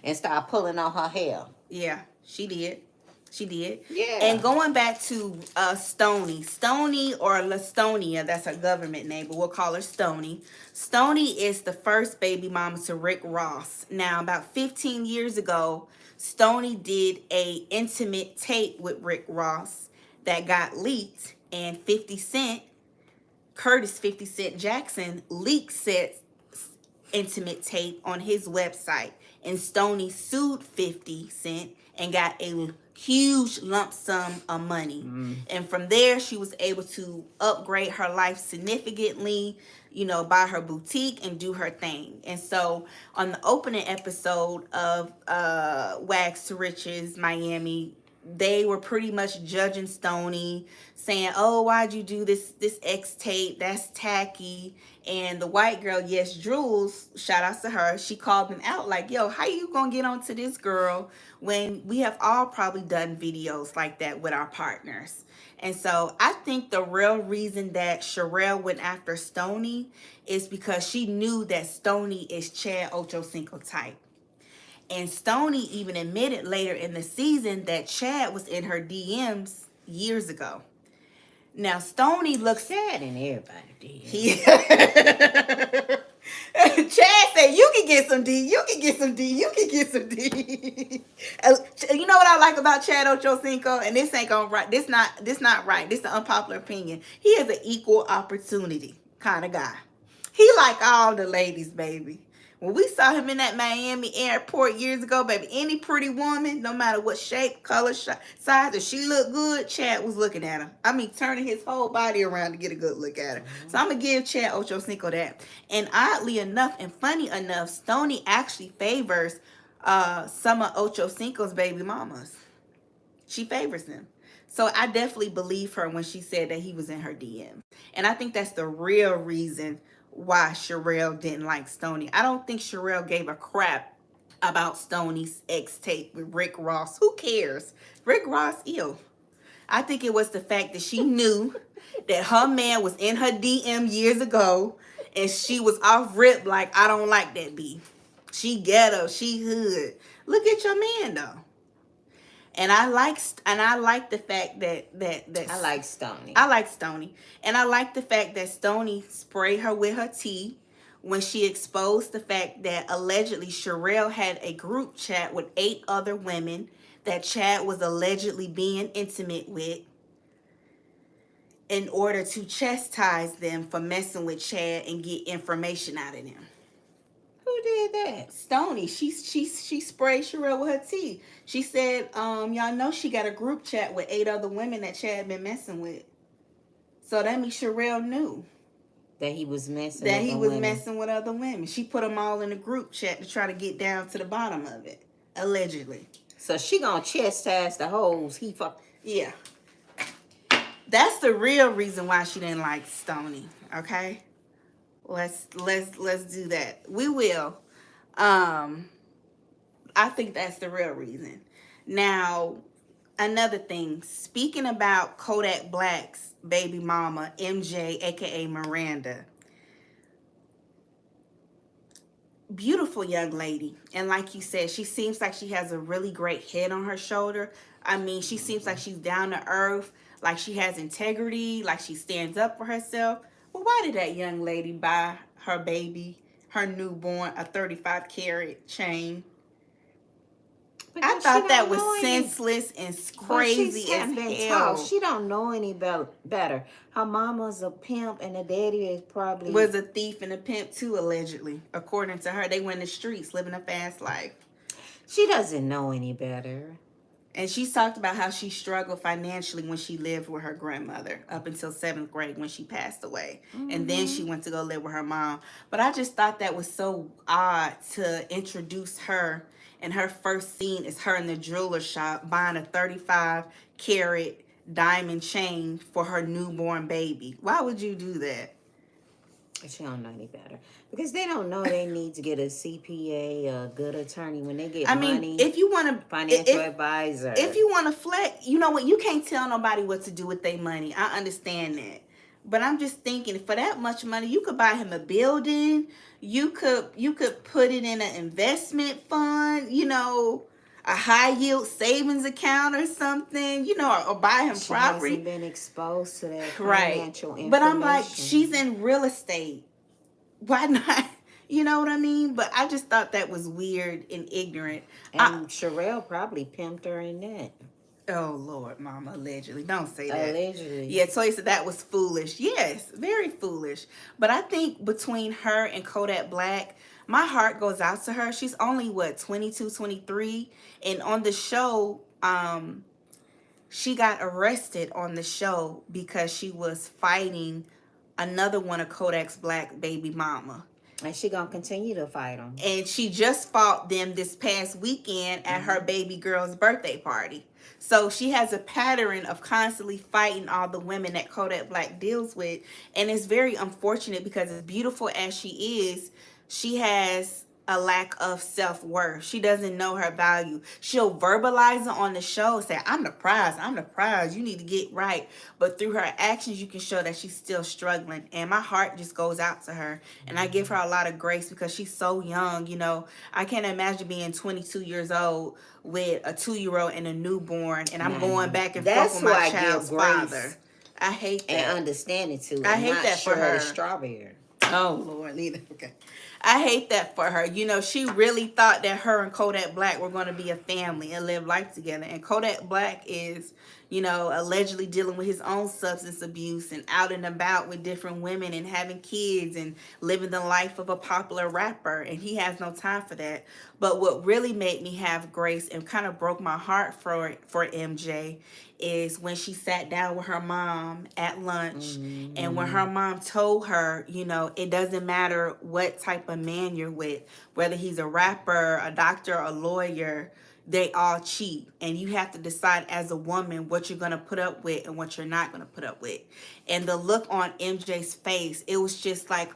and start pulling on her hair.
Yeah, she did. She did.
Yeah.
And going back to Stony or Lastonia, that's her government name, but we'll call her Stony. Stony is the first baby mama to Rick Ross. Now, about 15 years ago, Stony did a intimate tape with Rick Ross that got leaked, and 50 Cent Jackson leaked said intimate tape on his website, and Stony sued 50 Cent and got a huge lump sum of money. And from there, she was able to upgrade her life significantly, buy her boutique and do her thing. And so on the opening episode of Wags to Riches Miami, they were pretty much judging Stony, saying, "Oh, why'd you do this X tape? That's tacky." And the white girl, yes, Jules, shout outs to her, she called them out like, "Yo, how you gonna get onto this girl when we have all probably done videos like that with our partners?" And so I think the real reason that Sharelle went after Stony is because she knew that Stony is Chad Ochocinco type. And Stony even admitted later in the season that Chad was in her DMs years ago. Now, Stony looks
sad in everybody did.
Chad said, "You can get some D. You can get some D. You can get some D." You know what I like about Chad Ochocinco? And this ain't gonna right. This not right. This is an unpopular opinion. He is an equal opportunity kind of guy. He like all the ladies, baby. When we saw him in that Miami airport years ago, baby, any pretty woman, no matter what shape, color, size, if she looked good, Chad was looking at her. I mean, turning his whole body around to get a good look at her. So I'm going to give Chad Ochocinco that. And oddly enough, and funny enough, Stony actually favors some of Ochocinco's baby mamas. She favors them. So I definitely believe her when she said that he was in her DM. And I think that's the real reason why Sharelle didn't like Stony. I don't think Sharelle gave a crap about Stony's ex tape with Rick Ross. Who cares? Rick Ross, ew. I think it was the fact that she knew that her man was in her DM years ago, and she was off rip like, "I don't like that beef. She ghetto, she hood." Look at your man though. And I like the fact that
I like Stony.
I like Stony. And I like the fact that Stony sprayed her with her tea when she exposed the fact that allegedly Sharelle had a group chat with 8 other women that Chad was allegedly being intimate with in order to chastise them for messing with Chad and get information out of them.
Who did that?
Stony. She sprayed Sharelle with her tea. She said, y'all know she got a group chat with 8 other women that Chad been messing with. So that means Sharelle knew
that he was messing
with other women. She put them all in a group chat to try to get down to the bottom of it, allegedly.
So she gonna chastise the hoes he fucked.
Yeah. That's the real reason why she didn't like Stony. Okay. Let's do that. We will. I think that's the real reason. Now, another thing. Speaking about Kodak Black's baby mama, MJ, aka Miranda. Beautiful young lady. And like you said, she seems like she has a really great head on her shoulder. I mean, she seems like she's down to earth, like she has integrity, like she stands up for herself. Well, why did that young lady buy her baby, her newborn, a 35 carat chain? I
Because she
thought that
don't
was
know any.
senseless and
But she's
crazy as
hadn't been taught.
hell.
She don't know any better. Her mama's a pimp, and the daddy is probably.
Was a thief and a pimp too, allegedly. According to her, they went in the streets living a fast life.
She doesn't know any better.
And she talked about how she struggled financially when she lived with her grandmother up until 7th grade when she passed away. And then she went to go live with her mom. But I just thought that was so odd to introduce her. And her first scene is her in the jeweler shop buying a 35-carat diamond chain for her newborn baby. Why would you do that?
She don't know any better because they don't know they need to get a CPA, a good attorney when they get
I mean,
money.
if you want to,
Financial advisor.
if you want to flex, you know what? You can't tell nobody what to do with their money. I understand that, but I'm just thinking for that much money, you could buy him a building. You could put it in an investment fund. You know, a high yield savings account or something. You know, or buy him
She
property.
hasn't been exposed to that
Right.
financial information.
But I'm like, she's in real estate. Why not? You know what I mean? But I just thought that was weird and ignorant.
And Sharelle probably pimped her in that.
Oh, Lord, Mama, allegedly. Don't say that.
Allegedly.
Yeah, Toy said that was foolish. Yes, very foolish. But I think between her and Kodak Black, my heart goes out to her. She's only, 22, 23? And on the show, she got arrested on the show because she was fighting another one of Kodak's black baby mama.
And she gonna continue to fight them.
And she just fought them this past weekend at her baby girl's birthday party. So she has a pattern of constantly fighting all the women that Kodak Black deals with. And it's very unfortunate because as beautiful as she is, she has a lack of self-worth. She doesn't know her value. She'll verbalize it on the show, say, I'm the prize, you need to get right. But through her actions, you can show that she's still struggling. And my heart just goes out to her. And I give her a lot of grace because she's so young. You know, I can't imagine being 22 years old with a 2-year-old and a newborn, and I'm going back and forth with my child's father. I hate that.
And understand it too.
I hate that for her.
Strawberry.
Oh, Lord, neither. Okay. I hate that for her. You know, she really thought that her and Kodak Black were going to be a family and live life together. And Kodak Black is, you know, allegedly dealing with his own substance abuse and out and about with different women and having kids and living the life of a popular rapper. And he has no time for that. But what really made me have grace and kind of broke my heart for MJ is when she sat down with her mom at lunch, and when her mom told her, you know, it doesn't matter what type of man you're with, whether he's a rapper, a doctor, a lawyer, they all cheat, and you have to decide as a woman what you're going to put up with and what you're not going to put up with. And the look on MJ's face, it was just like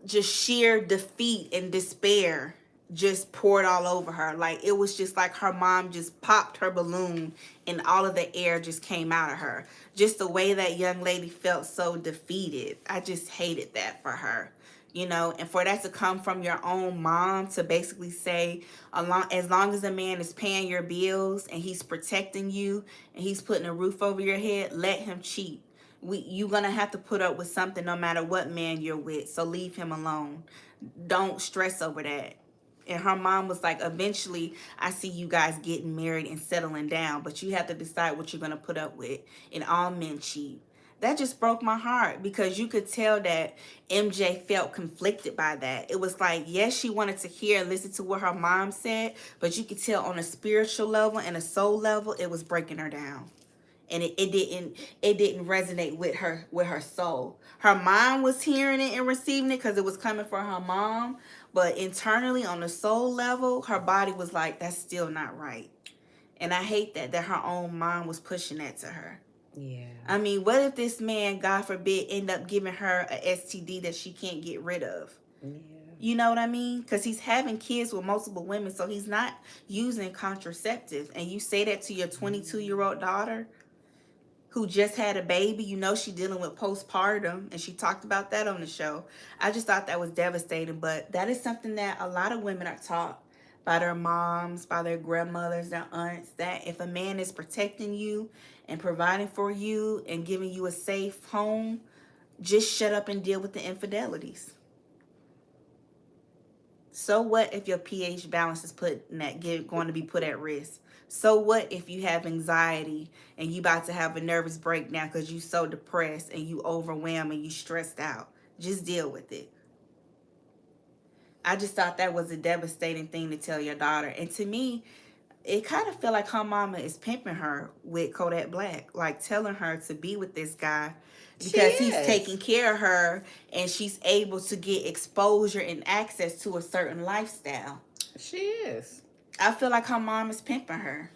just sheer defeat and despair just poured all over her. Like, it was just like her mom just popped her balloon and all of the air just came out of her. Just the way that young lady felt so defeated. I just hated that for her. You know, and for that to come from your own mom to basically say, as long as a man is paying your bills and he's protecting you and he's putting a roof over your head, let him cheat. You're going to have to put up with something no matter what man you're with. So leave him alone. Don't stress over that. And her mom was like, eventually, I see you guys getting married and settling down, but you have to decide what you're going to put up with. And all men cheat. That just broke my heart because you could tell that MJ felt conflicted by that. It was like, yes, she wanted to hear and listen to what her mom said, but you could tell on a spiritual level and a soul level, it was breaking her down. And it didn't resonate with her soul. Her mom was hearing it and receiving it because it was coming from her mom. But internally, on the soul level, her body was like, that's still not right. And I hate that her own mom was pushing that to her.
Yeah.
I mean, what if this man, God forbid, end up giving her a STD that she can't get rid of? Yeah. You know what I mean? Because he's having kids with multiple women, so he's not using contraceptives. And you say that to your 22-year-old daughter who just had a baby, you know she's dealing with postpartum, and she talked about that on the show. I just thought that was devastating, but that is something that a lot of women are taught by their moms, by their grandmothers, their aunts, that if a man is protecting you and providing for you and giving you a safe home, just shut up and deal with the infidelities. So what if your pH balance is going to be put at risk? So what if you have anxiety and you about to have a nervous breakdown because you so depressed and you overwhelmed and you stressed out? Just deal with it. I just thought that was a devastating thing to tell your daughter. And to me, it kind of felt like her mama is pimping her with Kodak Black, like telling her to be with this guy
She
because he's
is.
taking care of her and she's able to get exposure and access to a certain lifestyle.
She is.
I feel like her mom is pimping her.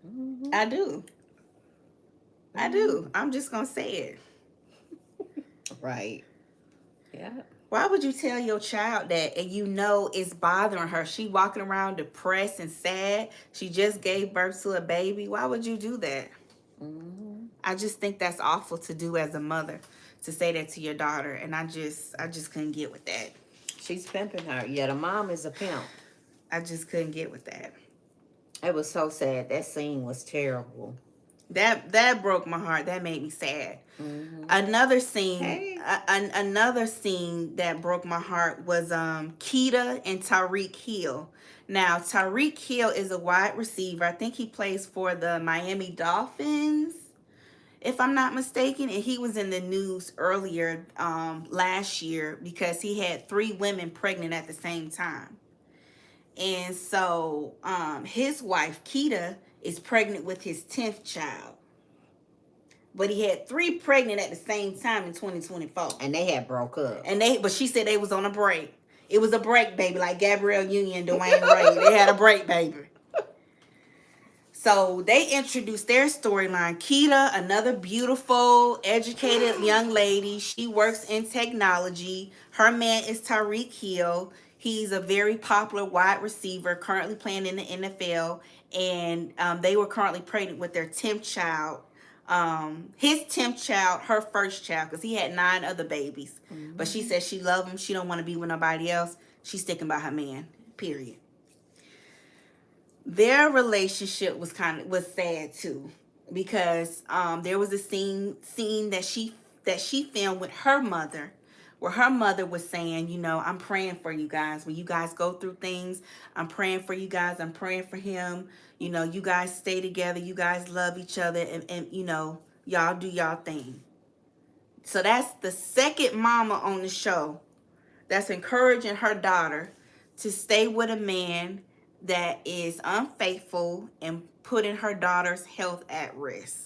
Mm-hmm.
I do. I do. I'm just going to say it.
Right. Yeah.
Why would you tell your child that and you know it's bothering her? She walking around depressed and sad. She just gave birth to a baby. Why would you do that?
Mm-hmm.
I just think that's awful to do as a mother, to say that to your daughter. And I just couldn't get with that.
She's pimping her. Yeah, the mom is a pimp.
I just couldn't get with that.
It was so sad. That scene was terrible.
That broke my heart. That made me sad.
Mm-hmm.
Another scene,
Hey.
another scene that broke my heart was Keita and Tyreek Hill. Now Tyreek Hill is a wide receiver. I think he plays for the Miami Dolphins, if I'm not mistaken. And he was in the news earlier last year because he had 3 women pregnant at the same time. And so his wife, Keita, is pregnant with his 10th child. But he had 3 pregnant at the same time in 2024.
And they had broke up.
But she said they was on a break. It was a break, baby, like Gabrielle Union and Dwayne Ray. They had a break, baby. So they introduced their storyline. Keita, another beautiful, educated young lady. She works in technology. Her man is Tyreek Hill. He's a very popular wide receiver, currently playing in the NFL. And they were currently pregnant with their 10th child. His 10th child, her first child, because he had 9 other babies. Mm-hmm. But she said she loved him. She don't want to be with nobody else. She's sticking by her man, period. Their relationship was sad too, because there was a scene that she filmed with her mother, where her mother was saying, you know, I'm praying for you guys. When you guys go through things, I'm praying for you guys. I'm praying for him. You know, you guys stay together. You guys love each other. And you know, y'all do y'all thing. So that's the second mama on the show that's encouraging her daughter to stay with a man that is unfaithful and putting her daughter's health at risk.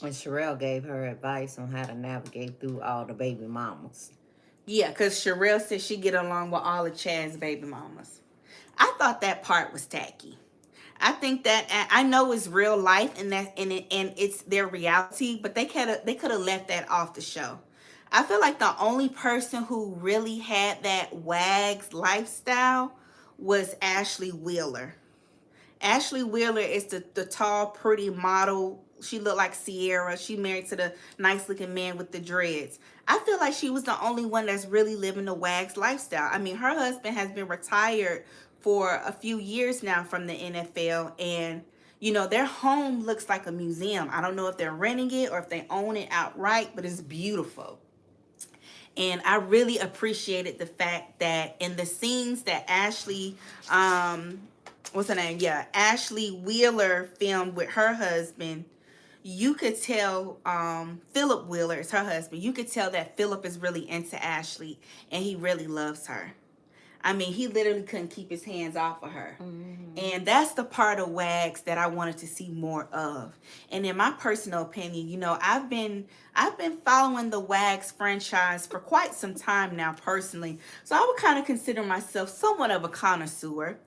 And Sharelle gave her advice on how to navigate through all the baby mamas.
Yeah, because Sharelle said she get along with all of Chad's baby mamas. I thought that part was tacky. I think that, I know it's real life and it's their reality, but they could have left that off the show. I feel like the only person who really had that wags lifestyle was Ashley Wheeler. Ashley Wheeler is the tall, pretty model. She looked like Sierra. She married to the nice-looking man with the dreads. I feel like she was the only one that's really living the wags lifestyle. I mean, her husband has been retired for a few years now from the NFL, and you know, their home looks like a museum. I don't know if they're renting it or if they own it outright, but it's beautiful. And I really appreciated the fact that in the scenes that Ashley, what's her name? Yeah, Ashley Wheeler filmed with her husband, you could tell, Philip Wheeler is her husband. You could tell that Philip is really into Ashley and he really loves her. I mean, he literally couldn't keep his hands off of her. Mm-hmm. And that's the part of WAGs that I wanted to see more of. And in my personal opinion, you know, I've been following the WAGs franchise for quite some time now personally. So I would kind of consider myself somewhat of a connoisseur.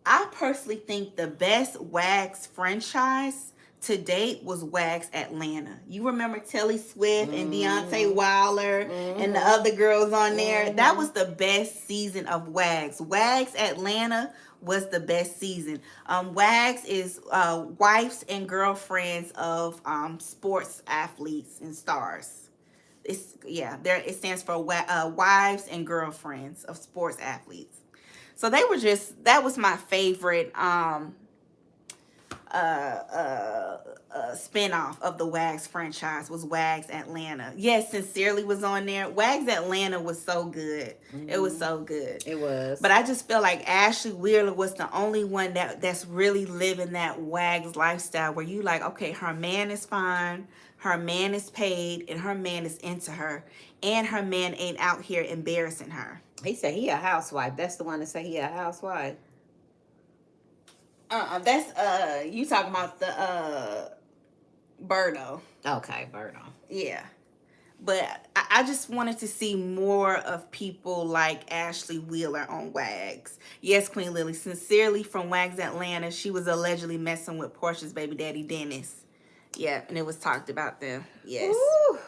I personally think the best WAGs franchise to date was WAGs Atlanta. You remember Telly Swift and Deontay Wilder and the other girls on there? That was the best season of WAGs. WAGs Atlanta was the best season. WAGs is wives and girlfriends of sports athletes and stars. It stands for wives and girlfriends of sports athletes. So that was my favorite spinoff of the Wags franchise was Wags Atlanta. Yes, Sincerely was on there. Wags Atlanta was so good. It was so good.
It was.
But I just feel like Ashley Wheeler was the only one that's really living that Wags lifestyle where you like, okay, her man is fine, her man is paid, and her man is into her, and her man ain't out here embarrassing her.
He said he a housewife. That's the one that said he a housewife.
That's you talking about the Birdo.
Okay, Birdo.
Yeah. But I just wanted to see more of people like Ashley Wheeler on Wags. Yes, Queen Lily. Sincerely from Wags Atlanta, she was allegedly messing with Portia's baby daddy, Dennis. Yeah, and it was talked about them. Yes.
Ooh.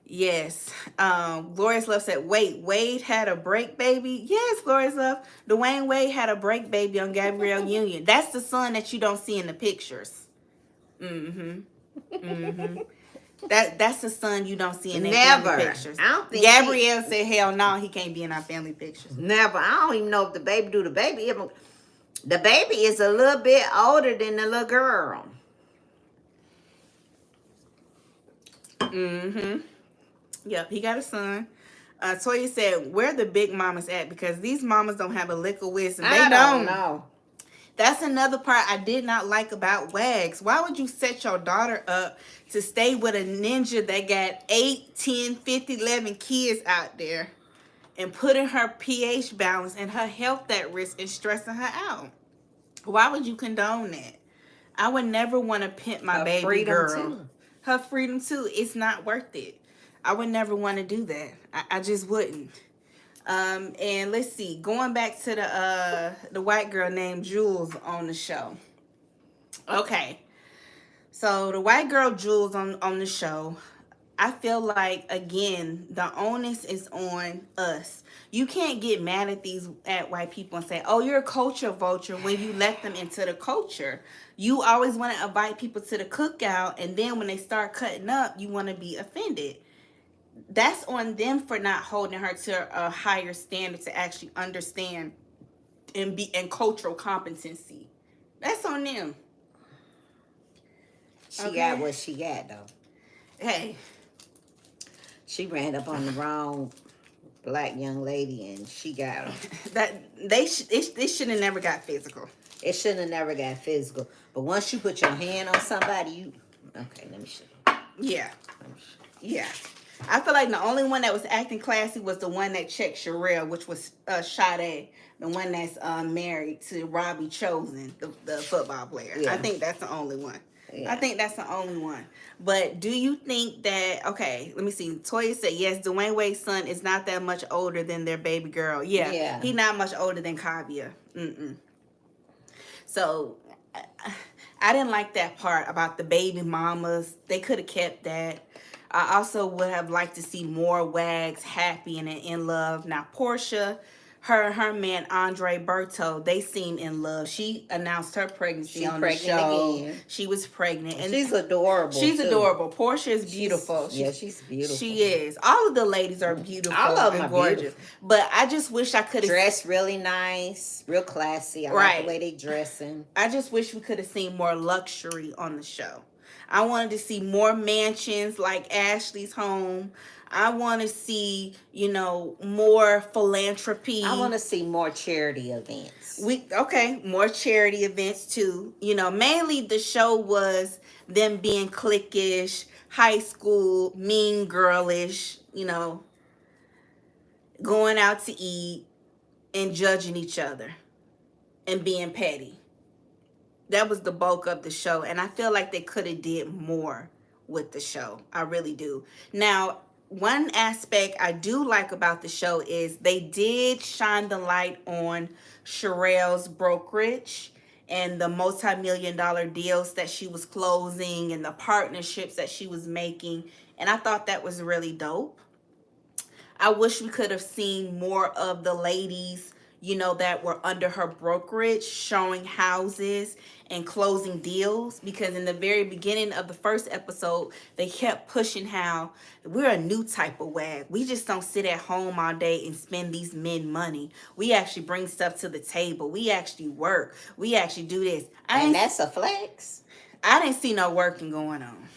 Yes. Glorious Love said, wait, Wade had a break baby? Yes, Glorious Love. Dwayne Wade had a break baby on Gabrielle Union. That's the son that you don't see in the pictures. Mm-hmm. Mm-hmm. That's the son you don't see in their family pictures.
I don't think
Gabrielle said, hell no, he can't be in our family pictures.
Never. I don't even know if the baby do. The baby is a little bit older than the little girl.
Mm-hmm. Yep, he got a son. Toya said, where the big mamas at? Because these mamas don't have a lick of wisdom. They don't
know.
That's another part I did not like about Wags. Why would you set your daughter up to stay with a ninja that got 8, 10, 50, 11 kids out there and putting her pH balance and her health at risk and stressing her out? Why would you condone that? I would never want to pimp my baby girl.
Too.
Her freedom too. It's not worth it. I would never want to do that. I just wouldn't. And let's see, going back to the white girl named Jules on the show. Okay. So the white girl Jules on the show, I feel like, again, the onus is on us. You can't get mad at white people and say, oh, you're a culture vulture when you let them into the culture. You always want to invite people to the cookout, and then when they start cutting up, you want to be offended. That's on them for not holding her to a higher standard to actually understand and cultural competency. That's on them.
She got what she got though.
Hey,
she ran up on the wrong black young lady and she got her.
that they should have never got physical.
It shouldn't have never got physical. But once you put your hand on somebody, you okay? Let me show you.
Yeah, yeah. I feel like the only one that was acting classy was the one that checked Sharelle, which was Sade, the one that's married to Robbie Chosen, the football player. Yeah. I think that's the only one. Yeah. I think that's the only one. But do you think that, okay, let me see. Toya said, yes, Dwayne Wade's son is not that much older than their baby girl. Yeah. He's not much older than Kavia. So I didn't like that part about the baby mamas. They could have kept that. I also would have liked to see more Wags happy and in love. Now, Portia, her man, Andre Berto, they seem in love. She announced her pregnancy on the show. Again. She was pregnant. And
she's adorable.
She's adorable. Portia is beautiful.
She's beautiful.
She is. All of the ladies are beautiful.
All of them
and gorgeous. Beautiful. But I just wish I could have...
Dressed really nice. Real classy. I like the way they dressing.
I just wish we could have seen more luxury on the show. I wanted to see more mansions like Ashley's home. I want to see, more philanthropy.
I want to see more charity events.
More charity events too. Mainly the show was them being cliquish, high school, mean girlish, going out to eat and judging each other and being petty. That was the bulk of the show, and I feel like they could have did more with the show. I really do. Now, one aspect I do like about the show is they did shine the light on Sharelle's brokerage and the multi-million-dollar deals that she was closing and the partnerships that she was making, and I thought that was really dope. I wish we could have seen more of the ladies, that were under her brokerage, showing houses and closing deals. Because in the very beginning of the first episode, they kept pushing how we're a new type of wag. We just don't sit at home all day and spend these men money. We actually bring stuff to the table. We actually work. We actually do this.
And that's a flex.
I didn't see no working going on.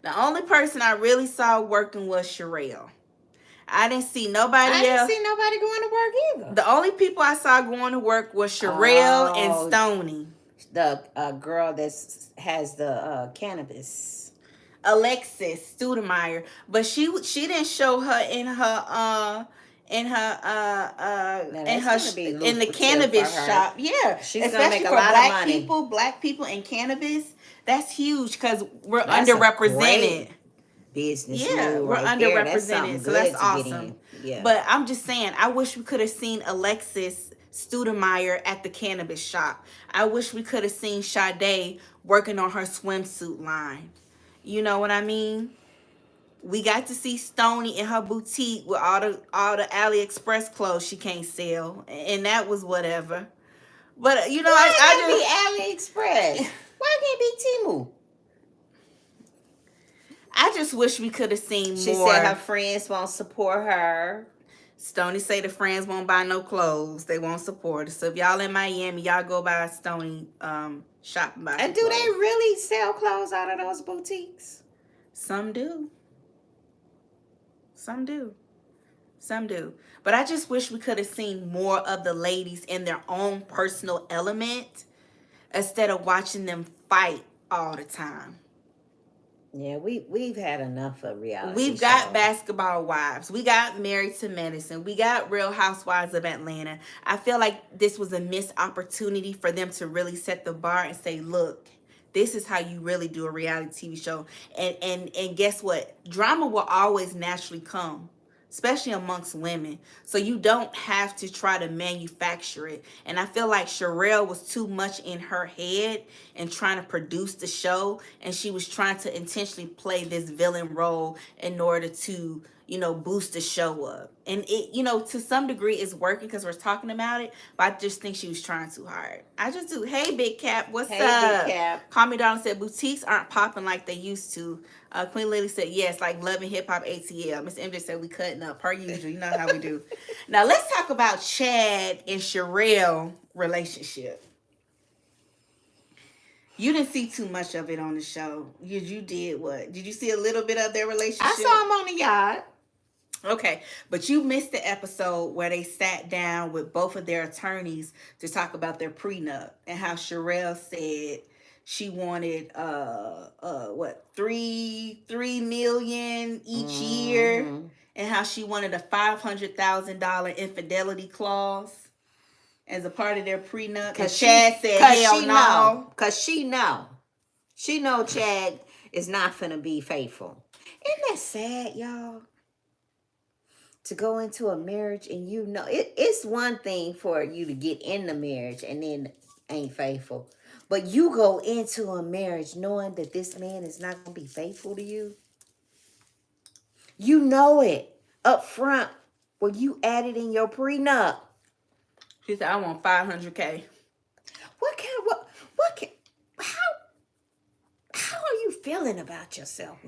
The only person I really saw working was Sharelle. I didn't see nobody else.
I didn't see nobody going to work either.
The only people I saw going to work was Sharelle and Stony.
The girl that has the cannabis.
Alexis Studemeyer. But she didn't show her in the cannabis shop. Yeah.
She's gonna make a lot of money.
Black people in cannabis, that's huge because we're underrepresented.
Business.
Yeah, we're underrepresented, so that's awesome. Yeah. But I'm just saying, I wish we could have seen Alexis Studemeyer at the cannabis shop. I wish we could have seen Sade working on her swimsuit line. You know what I mean? We got to see Stony in her boutique with all the AliExpress clothes she can't sell, and that was whatever. But
I just be AliExpress. Why can't it be Temu?
I just wish we could have seen more.
She said her friends won't support her.
Stony say the friends won't buy no clothes. They won't support her. So if y'all in Miami, y'all go by Stony shopping by.
And do they really sell clothes out of those boutiques?
Some do. Some do. Some do. But I just wish we could have seen more of the ladies in their own personal element instead of watching them fight all the time.
Yeah, we've had enough of reality.
We've got Basketball Wives. We got Married to Medicine. We got Real Housewives of Atlanta. I feel like this was a missed opportunity for them to really set the bar and say, look, this is how you really do a reality TV show. And guess what? Drama will always naturally come, especially amongst women. So you don't have to try to manufacture it. And I feel like Charelle was too much in her head and trying to produce the show. And she was trying to intentionally play this villain role in order to, boost the show up. And it, to some degree it's working because we're talking about it. But I just think she was trying too hard. I just do. Hey, Big Cap. What's up?
Hey, Big Cap.
Call Me Darling said boutiques aren't popping like they used to. Queen Lily said, yes, like Love and Hip Hop ATL. Miss MJ said, we cutting up per usual. You know how we do. Now, let's talk about Chad and Sharelle relationship. You didn't see too much of it on the show. You did what? Did you see a little bit of their relationship?
I saw them on the yacht.
Okay, but you missed the episode where they sat down with both of their attorneys to talk about their prenup and how Sharelle said she wanted $3 million each year, and how she wanted a $500,000 infidelity clause as a part of their prenup. Because Chad said hell no.
Because she know Chad is not finna be faithful. Isn't that sad, y'all? To go into a marriage and it's one thing for you to get in the marriage and then ain't faithful. But you go into a marriage knowing that this man is not going to be faithful to you. You know it up front when you added in your prenup.
She said, I want $500K.
How are you feeling about yourself?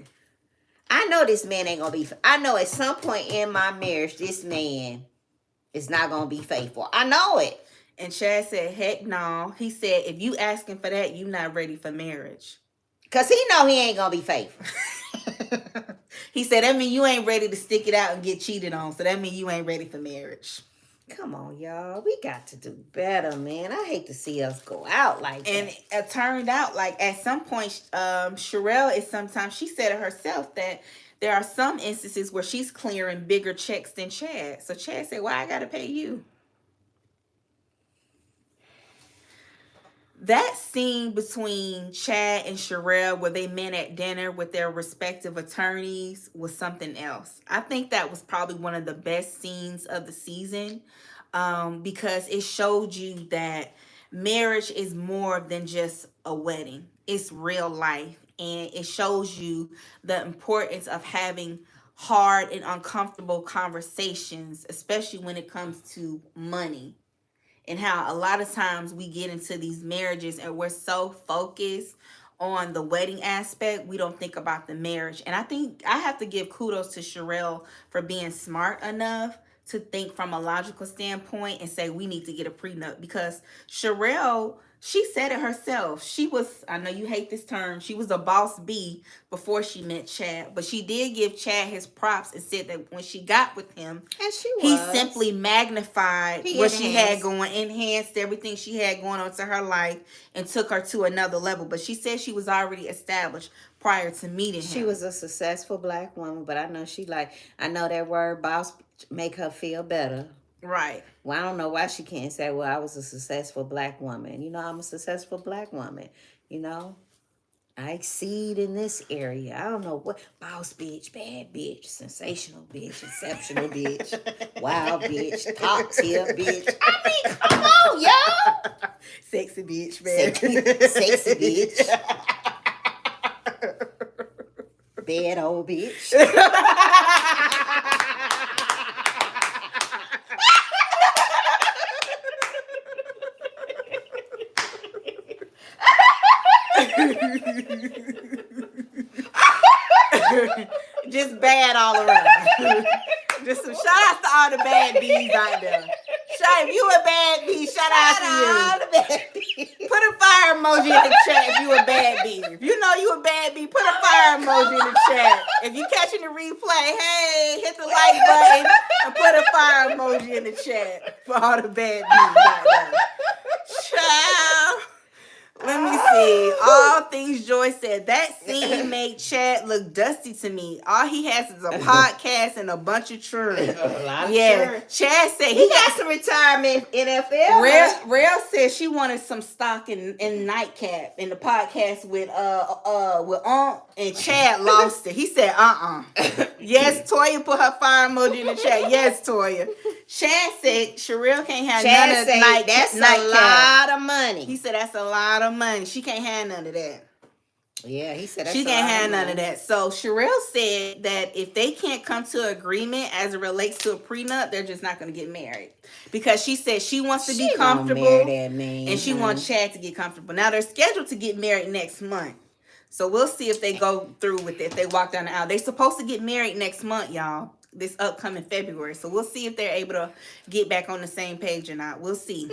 I know this man ain't going to be, I know at some point in my marriage, this man is not going to be faithful. I know it.
And Chad said, heck no. He said, if you asking for that, you not ready for marriage.
Because he know he ain't going to be faithful.
He said, that mean you ain't ready to stick it out and get cheated on. So that mean you ain't ready for marriage.
Come on, y'all. We got to do better, man. I hate to see us go out like that.
And it turned out, like, at some point, Sharelle is sometimes, she said it herself, that there are some instances where she's clearing bigger checks than Chad. So Chad said, why I got to pay you? That scene between Chad and Sharelle where they met at dinner with their respective attorneys was something else. I think that was probably one of the best scenes of the season, because it showed you that marriage is more than just a wedding. It's real life. And it shows you the importance of having hard and uncomfortable conversations, especially when it comes to money. And how a lot of times we get into these marriages and we're so focused on the wedding aspect, we don't think about the marriage. And I think I have to give kudos to Sharelle for being smart enough to think from a logical standpoint and say we need to get a prenup, because Sharelle, she said it herself. She was, I know you hate this term, she was a boss bee before she met Chad, but she did give Chad his props and said that when she got with him,
And she
he
was.
simply magnified
He
what she had
enhanced.
going, enhanced everything she had going on to her life, and took her to another level. But she said she was already established prior to meeting him.
She was a successful black woman, but I know I know that word boss make her feel better.
Right.
Well, I don't know why she can't say, well, I was a successful black woman. You know, I'm a successful black woman. You know, I exceed in this area. I don't know what. Boss bitch, bad bitch, sensational bitch, exceptional bitch, wild bitch, top tier bitch. I mean, come on, y'all.
Sexy bitch, man.
Sexy bitch. Bad old bitch.
Just bad all around. Just some shout outs to all the bad bees out there. If you a bad bee, shout out to you.
All the bad bees.
Put a fire emoji in the chat if you a bad bee. If you know you a bad bee, put a fire emoji in the chat. If you catching the replay, hey, hit the like button and put a fire emoji in the chat for all the bad bees out there. Child. Let me see. All things Joy said. That scene made Chad look dusty to me. All he has is a podcast and a bunch of children. Yeah. Chad said
he got some retirement NFL.
Rail said she wanted some stock in Nightcap in the podcast with and Chad lost it. He said Yes, Toya put her fire emoji in the chat. Yes, Toya. Chad said Sharelle can't have none of Nightcap.
That's a lot of money.
He said that's a lot of money. She can't have none of that.
Yeah, he said that's
she can't have none of that. So Sharelle said that if they can't come to an agreement as it relates to a prenup, they're just not going to get married, because she said she wants to be comfortable and she wants Chad to get comfortable. Now they're scheduled to get married next month, so we'll see if they go through with it. If they walk down the aisle, they're supposed to get married next month, y'all. This upcoming February. So we'll see if they're able to get back on the same page or not. We'll see.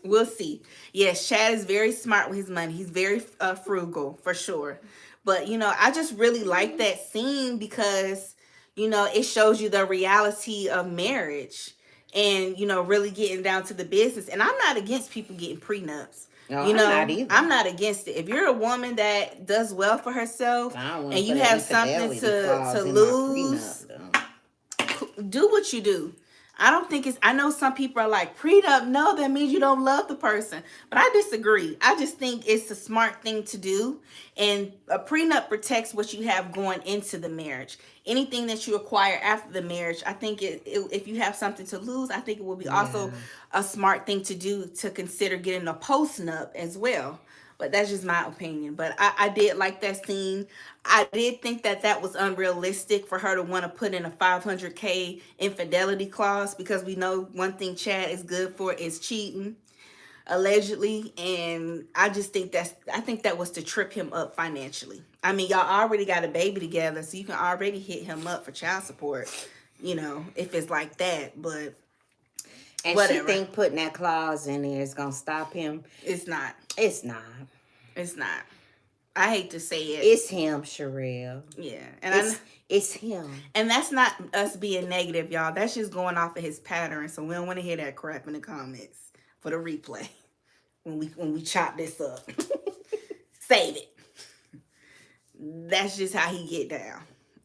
We'll see. Yes, Chad is very smart with his money. He's very frugal for sure. But, you know, I just really like that scene because, you know, it shows you the reality of marriage and, you know, really getting down to the business. And I'm not against people getting prenups.
No,
you know,
I'm
not against it. If you're a woman that does well for herself and you have something to lose, do what you do. I don't think I know some people are like, prenup, no, that means you don't love the person. But I disagree. I just think it's a smart thing to do. And a prenup protects what you have going into the marriage. Anything that you acquire after the marriage, I think if you have something to lose, I think it will be also a smart thing to do, to consider getting a post-nup as well. But that's just my opinion. But I did like that scene. I did think that was unrealistic for her to want to put in a $500K infidelity clause, because we know one thing Chad is good for is cheating, allegedly. And I just think that was to trip him up financially. I mean, y'all already got a baby together, so you can already hit him up for child support, you know, if it's like that. But
and whatever. She think putting that clause in there is gonna stop him.
It's not.
It's not.
It's not. I hate to say it.
It's him, Sharelle.
Yeah. And
it's him.
And that's not us being negative, y'all. That's just going off of his pattern. So we don't want to hear that crap in the comments for the replay when we chop this up. Save it. That's just how he get down.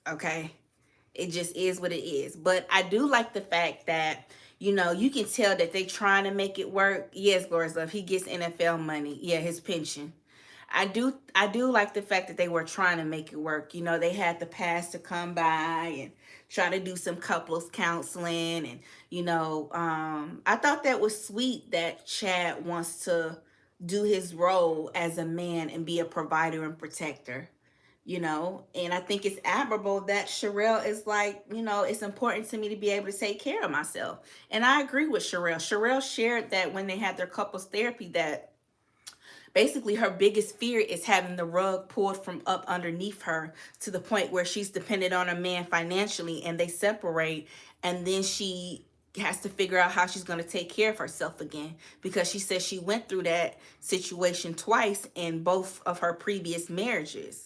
Okay? It just is what it is. But I do like the fact that, you know, you can tell that they trying to make it work. Yes, Gloria's Love, he gets NFL money. Yeah, his pension. I do like the fact that they were trying to make it work. You know, they had the pastor come by and try to do some couples counseling. And, you know, I thought that was sweet that Chad wants to do his role as a man and be a provider and protector. you know. And I think it's admirable that Sharelle is like, you know, it's important to me to be able to take care of myself. And I agree with Sharelle. Sharelle shared that when they had their couples therapy, that basically her biggest fear is having the rug pulled from up underneath her to the point where she's dependent on a man financially and they separate, and then she has to figure out how she's going to take care of herself again, because she says she went through that situation twice in both of her previous marriages.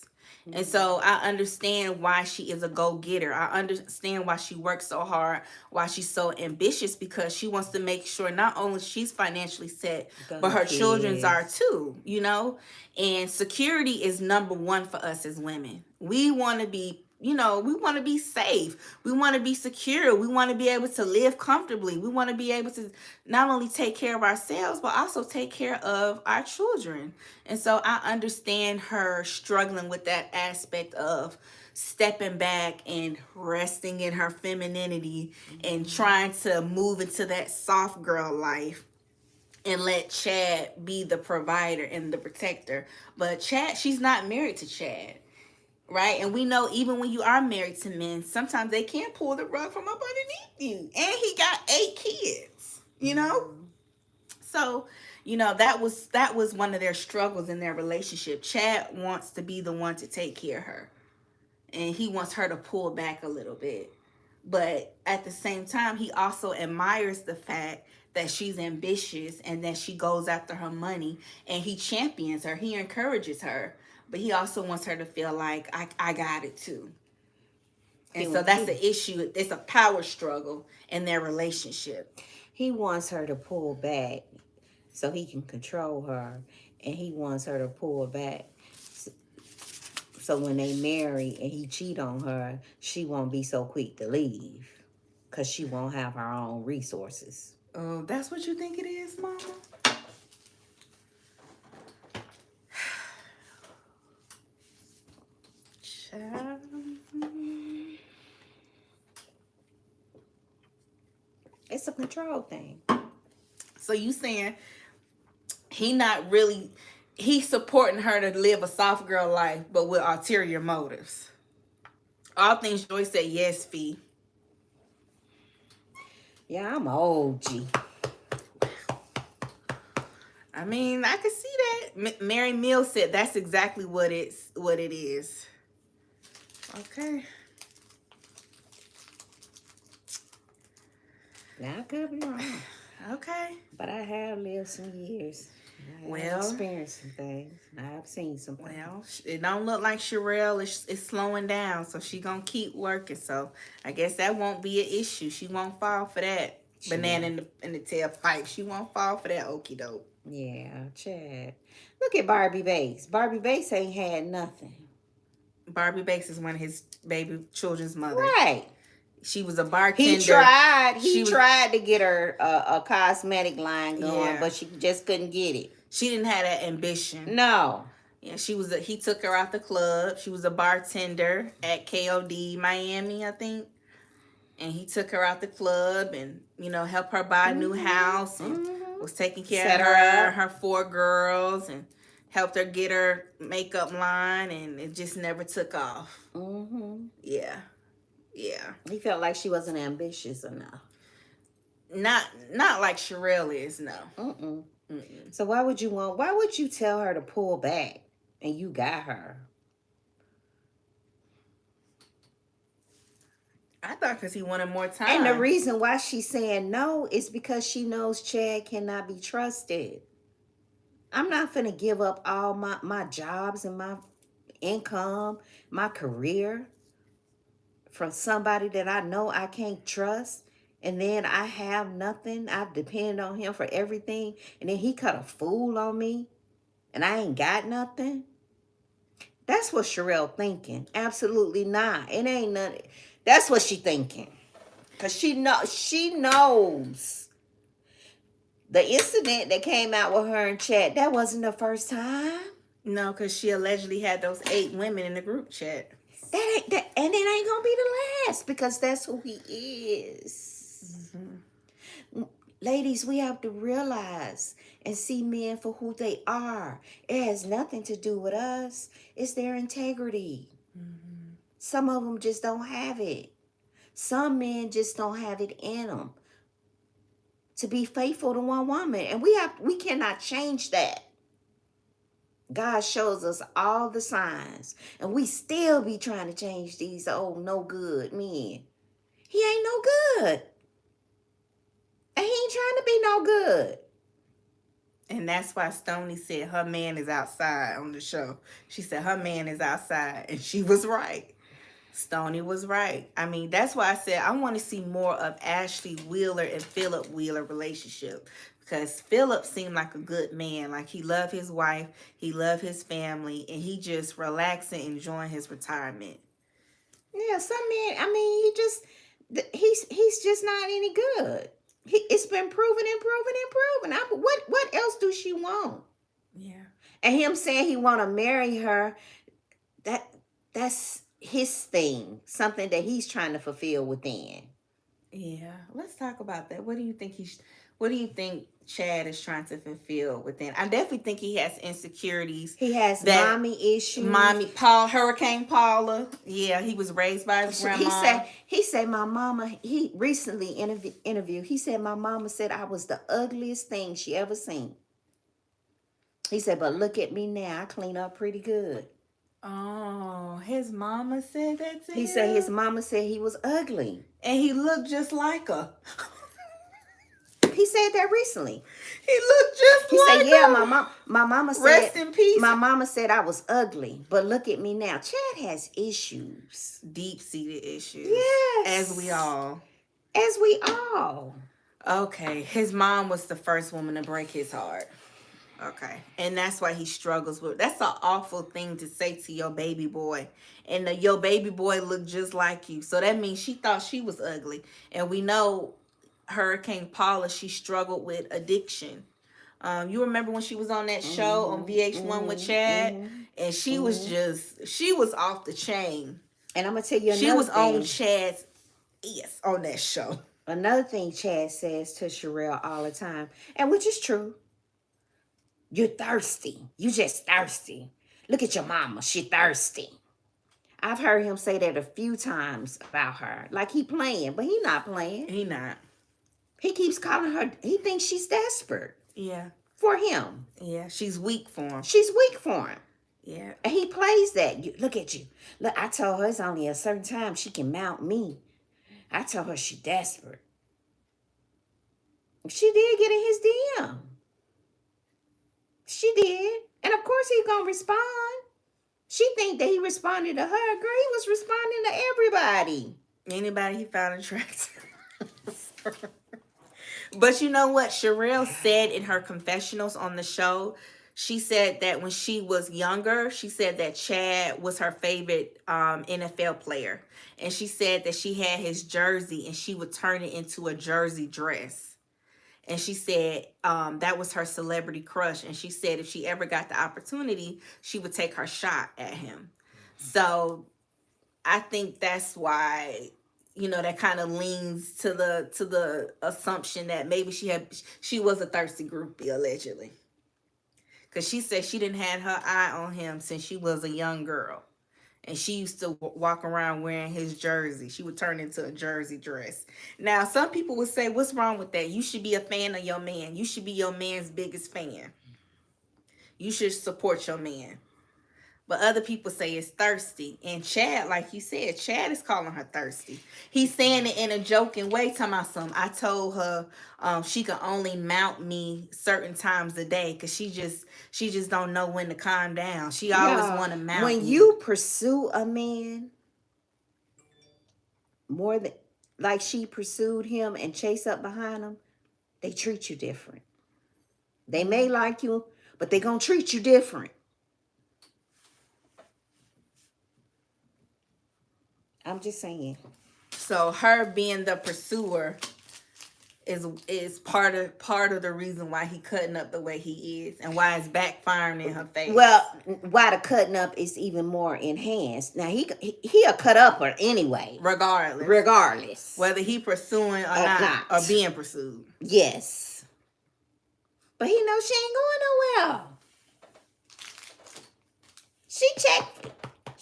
And so I understand why she is a go-getter. I understand why she works so hard, why she's so ambitious, because she wants to make sure not only she's financially set, but her children's are too, you know? And security is number one for us as women. We want to be, you know, we want to be safe. We want to be secure. We want to be able to live comfortably. We want to be able to not only take care of ourselves, but also take care of our children. And so I understand her struggling with that aspect of stepping back and resting in her femininity and trying to move into that soft girl life and let Chad be the provider and the protector. But Chad, she's not married to Chad. Right? And we know even when you are married to men, sometimes they can't pull the rug from up underneath you. And he got 8 kids, you know? So, you know, that was one of their struggles in their relationship. Chad wants to be the one to take care of her. And he wants her to pull back a little bit. But at the same time, he also admires the fact that she's ambitious and that she goes after her money, and he champions her. He encourages her. But he also wants her to feel like I got it too. And so that's the issue. It's a power struggle in their relationship.
He wants her to pull back so he can control her, and he wants her to pull back so when they marry and he cheat on her, she won't be so quick to leave because she won't have her own resources.
Oh, that's what you think it is, Mama?
It's a control thing.
So you saying he's supporting her to live a soft girl life, but with ulterior motives. All things Joy said, yes, Fee.
Yeah, I'm a OG.
I mean, I can see that. Mary Mills said that's exactly what it is. Okay.
Now I could be wrong.
Okay.
But I have lived some years. I have experienced some things. I've seen some things.
Well, it don't look like Sharelle is slowing down, so she gonna keep working. So I guess that won't be an issue. She won't fall for that banana in the tailpipe. She won't fall for that okie doke.
Yeah, Chad. Look at Barbie Bates. Barbie Bates ain't had nothing.
Barbie Bates is one of his baby children's mother.
Right.
She was a bartender.
He tried to get her a cosmetic line going, but she just couldn't get it.
She didn't have that ambition.
No.
Yeah, he took her out the club. She was a bartender at KOD Miami, I think. And he took her out the club and, you know, helped her buy a new house and was taking care of her 4 girls and helped her get her makeup line, and it just never took off. Yeah. Yeah.
He felt like she wasn't ambitious enough.
Not like Sharelle is, no.
So why would you tell her to pull back and you got her?
I thought because he wanted more time.
And the reason why she's saying no is because she knows Chad cannot be trusted. I'm not finna give up all my jobs and my income, my career from somebody that I know I can't trust, and then I have nothing. I depend on him for everything, and then he cut a fool on me, and I ain't got nothing. That's what Sharelle thinking. Absolutely not. It ain't nothing. That's what she thinking, cause she knows the incident that came out with her and Chad. That wasn't the first time.
No, because she allegedly had those 8 women in the group chat.
And it ain't gonna be the last, because that's who he is. Ladies, we have to realize and see men for who they are. It has nothing to do with us. It's their integrity. Some of them just don't have it. Some men just don't have it in them to be faithful to one woman. And we cannot change that. God shows us all the signs. And we still be trying to change these old no good men. He ain't no good. And he ain't trying to be no good.
And that's why Stony said her man is outside on the show. She said her man is outside, and she was right. Stony was right. I mean, that's why I said I want to see more of Ashley Wheeler and Philip Wheeler relationship, because Philip seemed like a good man. Like, he loved his wife, he loved his family, and he just relaxing, enjoying his retirement.
Yeah, some men, I mean, he's just not any good. It's been proven and proven and proven. What else do she want?
Yeah.
And him saying he want to marry her, that's his thing, something that he's trying to fulfill within.
Yeah, let's talk about that. What do you think Chad is trying to fulfill within? I definitely think he has insecurities.
He has mommy issues.
Hurricane Paula. Yeah, he was raised by his grandma.
He said my mama, he recently interviewed, he said my mama said I was the ugliest thing she ever seen. He said, but look at me now, I clean up pretty good.
Oh, his mama said that to him?
He said his mama said he was ugly.
And he looked just like her.
He said that recently.
He looked just
he
like her.
He said, yeah, my mama said.
Rest in peace.
My mama said I was ugly, but look at me now. Chad has issues.
Deep-seated issues.
Yes.
As we all. Okay, his mom was the first woman to break his heart. Okay, and that's why he struggles with. That's an awful thing to say to your baby boy, and your baby boy looked just like you. So that means she thought she was ugly, and we know Hurricane Paula, she struggled with addiction. You remember when she was on that show on VH1 with Chad, and she was off the chain.
And I'm gonna tell you,
she was on Chad's ass on that show.
Another thing Chad says to Sharelle all the time, and which is true. You're thirsty. You just thirsty. Look at your mama. She thirsty. I've heard him say that a few times about her. Like he playing, but he not playing.
He not.
He keeps calling her. He thinks she's desperate.
Yeah.
For him.
Yeah. She's weak for him.
She's weak for him.
Yeah.
And he plays that. Look at you. Look, I told her it's only a certain time she can mount me. I told her she desperate. She did get in his DM. She did. And of course he's going to respond. She think that he responded to her. Girl, he was responding to everybody.
Anybody he found attractive. But you know what Sharelle said in her confessionals on the show? She said that when she was younger, she said that Chad was her favorite NFL player. And she said that she had his jersey and she would turn it into a jersey dress. And she said that was her celebrity crush. And she said if she ever got the opportunity, she would take her shot at him. So I think that's why, you know, that kind of leans to the assumption that maybe she was a thirsty groupie, allegedly. Because she said she didn't have her eye on him since she was a young girl. And she used to walk around wearing his jersey. She would turn into a jersey dress. Now, some people would say, what's wrong with that? You should be a fan of your man. You should be your man's biggest fan. You should support your man. But other people say it's thirsty. And Chad, like you said, Chad is calling her thirsty. He's saying it in a joking way, talking about something. I told her she could only mount me certain times a day because she just don't know when to calm down. She always want to mount me.
When you pursue a man more than like she pursued him and chase up behind him, they treat you different. They may like you, but they gonna treat you different. I'm just saying.
So her being the pursuer is part of the reason why he cutting up the way he is and why it's backfiring in her face.
Well, why the cutting up is even more enhanced. Now he'll cut up her anyway. Regardless.
Whether he pursuing or not. Or being pursued.
Yes. But he knows she ain't going nowhere.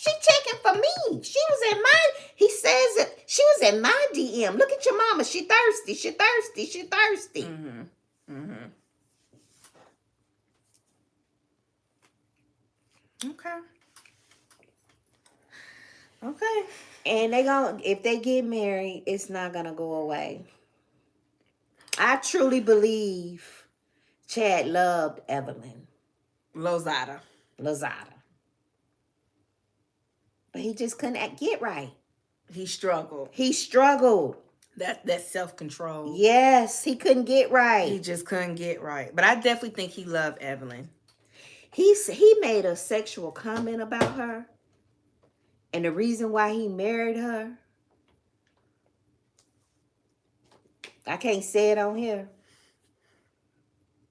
She checking for me. He says it. She was in my DM. Look at your mama. She thirsty. She thirsty. She thirsty.
Okay. Okay.
And if they get married, it's not gonna go away. I truly believe Chad loved Evelyn
Rosado.
but he just couldn't get right.
He struggled.
That
self-control.
Yes, he couldn't get right.
He just couldn't get right. But I definitely think he loved Evelyn.
He made a sexual comment about her. And the reason why he married her, I can't say it on here.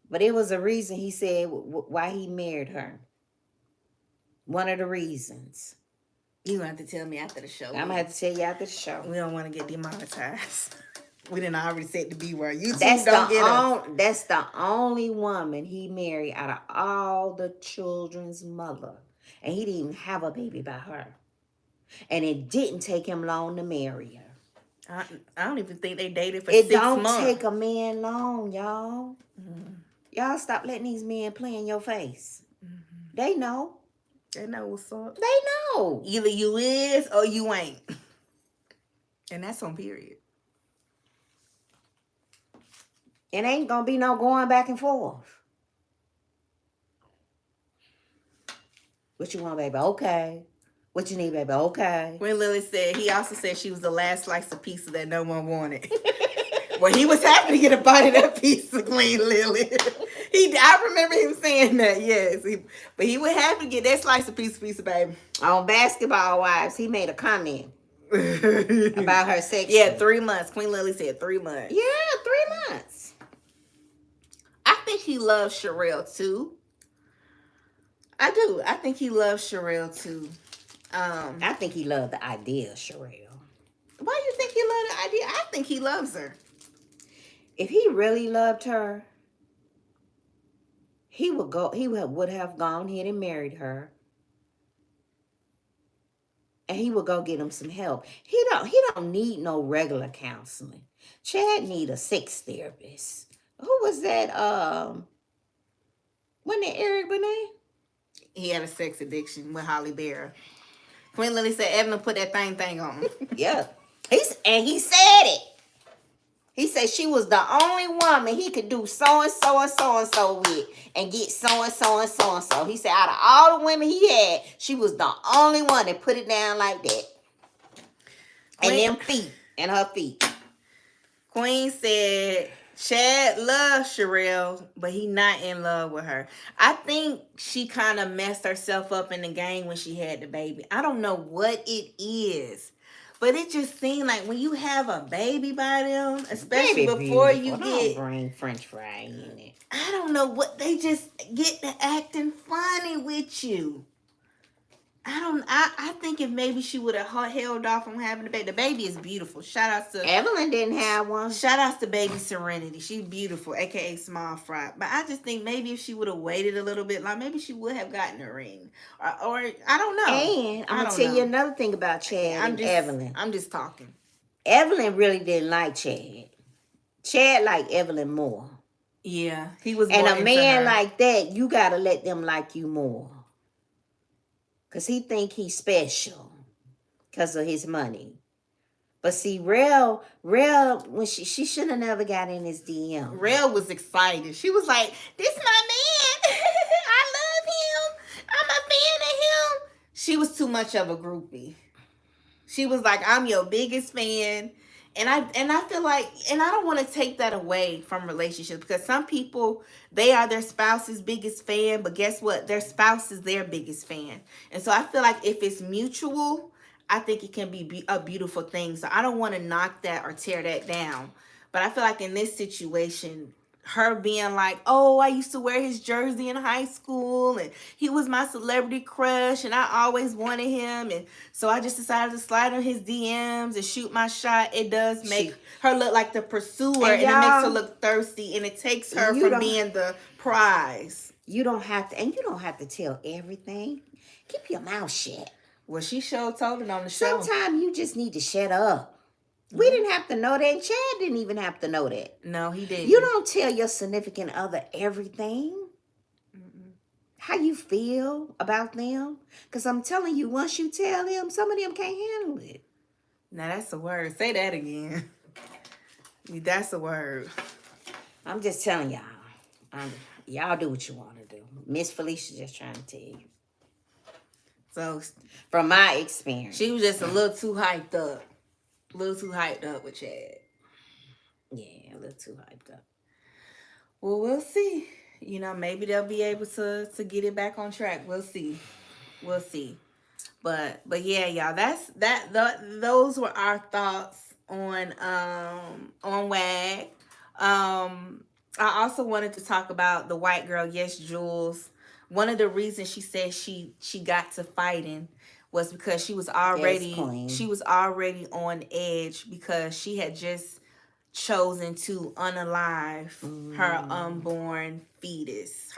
But it was a reason he said why he married her. One of the reasons.
You have to tell me after the show.
I'm going to have to tell you after the show.
We don't want to get demonetized. We didn't already set the B word. YouTube
That's
don't get us.
That's the only woman he married out of all the children's mother. And he didn't even have a baby by her. And it didn't take him long to marry her.
I don't even think they dated for 6 months. It don't
take a man long, y'all. Mm-hmm. Y'all stop letting these men play in your face. Mm-hmm. They know.
They know what's up.
They know.
Either you is or you ain't. And that's on period.
It ain't gonna be no going back and forth. What you want, baby? Okay. What you need, baby? Okay.
When Lily said, he also said she was the last slice of pizza that no one wanted. Well, he was happy to get a bite of that pizza, Queen Lily. I remember him saying that, yes. But he was happy to get that slice of pizza, baby.
On Basketball Wives, he made a comment about her sex.
Yeah, 3 months. Queen Lily said 3 months.
Yeah, 3 months.
I think he loves Sharelle, too. I do. I think he loves Sharelle, too.
I think he loved the idea of Sharelle.
Why do you think he loved the idea? I think he loves her.
If he really loved her, he would have gone ahead and married her. And he would go get him some help. He don't need no regular counseling. Chad need a sex therapist. Who was that? Wasn't it Eric Benet?
He had a sex addiction with Holly Berry. Queen Lily said Evelyn put that thing on him.
Yeah. He said it. He said she was the only woman he could do so and so and so and so with and get so and so and so and so. He said out of all the women he had, she was the only one that put it down like that. And them feet and her feet.
Queen said Chad loves Sharelle, but he not in love with her. I think she kind of messed herself up in the game when she had the baby. I don't know what it is. But it just seemed like when you have a baby by them, especially before you
don't bring French fry in it.
I don't know what, they just get to acting funny with you. I think if maybe she would have held off on having the baby is beautiful. Shout out to
Evelyn didn't have one.
Shout out to baby Serenity. She's beautiful, aka small fry. But I just think maybe if she would have waited a little bit, like maybe she would have gotten a ring, or I don't know.
And I'm gonna tell you another thing about Chad and Evelyn.
I'm just talking.
Evelyn really didn't like Chad. Chad liked Evelyn more.
Yeah, he was.
And a man like that, you gotta let them like you more. Because he think he's special because of his money. But see, Rel, when she should have never got in his DM.
Rel was excited. She was like, this my man. I love him. I'm a fan of him. She was too much of a groupie. She was like, I'm your biggest fan. And I feel like, and I don't want to take that away from relationships, because some people, they are their spouse's biggest fan, but guess what? Their spouse is their biggest fan. And so I feel like if it's mutual, I think it can be a beautiful thing. So I don't want to knock that or tear that down. But I feel like in this situation, her being like, oh, I used to wear his jersey in high school and he was my celebrity crush and I always wanted him. And so I just decided to slide on his DMs and shoot my shot. It does make her look like the pursuer, and it makes her look thirsty, and it takes her from being the prize.
You don't have to, and you don't have to tell everything. Keep your mouth shut.
Well, she sure told it on the show.
Sometimes you just need to shut up. We didn't have to know that. And Chad didn't even have to know that.
No, he didn't.
You don't tell your significant other everything. How you feel about them. Because I'm telling you, once you tell them, some of them can't handle it.
Now, that's a word. Say that again. That's a word.
I'm just telling y'all. Y'all do what you want to do. Miss Felicia just trying to tell you.
So,
from my experience.
She was just a little too hyped up. A little too hyped up with Chad.
Yeah, a little too hyped up.
Well, we'll see. You know, maybe they'll be able to get it back on track. We'll see. We'll see. But yeah, y'all, those were our thoughts on WAG. I also wanted to talk about the white girl, Yes Jules. One of the reasons she said she got to fighting was because she was already on edge because she had just chosen to unalive her unborn fetus,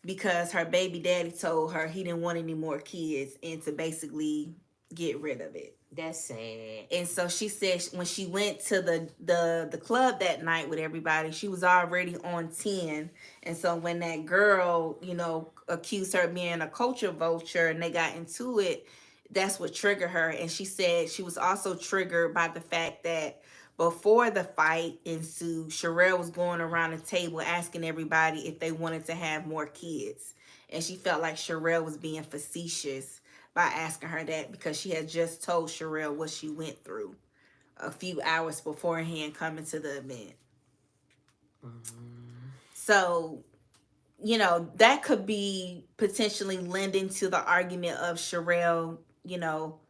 because her baby daddy told her he didn't want any more kids and to basically get rid of it.
That's sad.
And so she said when she went to the club that night with everybody, she was already on 10. And so when that girl, you know, accused her of being a culture vulture and they got into it, that's what triggered her. And she said she was also triggered by the fact that before the fight ensued, Sharelle was going around the table asking everybody if they wanted to have more kids. And she felt like Sharelle was being facetious by asking her that because she had just told Sharelle what she went through a few hours beforehand coming to the event. So, you know, that could be potentially lending to the argument of Sharelle, you know,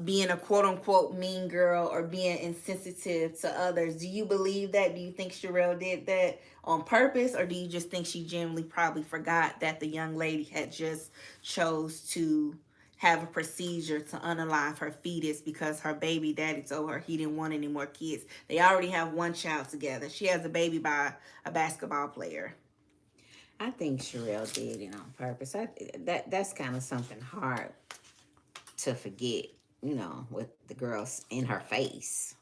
being a quote-unquote mean girl or being insensitive to others. Do you believe that? Do you think Sharelle did that on purpose, or do you just think she genuinely probably forgot that the young lady had just chose to have a procedure to unalive her fetus because her baby daddy told her he didn't want any more kids? They already have one child together. She has a baby by a basketball player.
I think Sharelle did it on purpose. That's kind of something hard to forget, you know, with the girls in her face.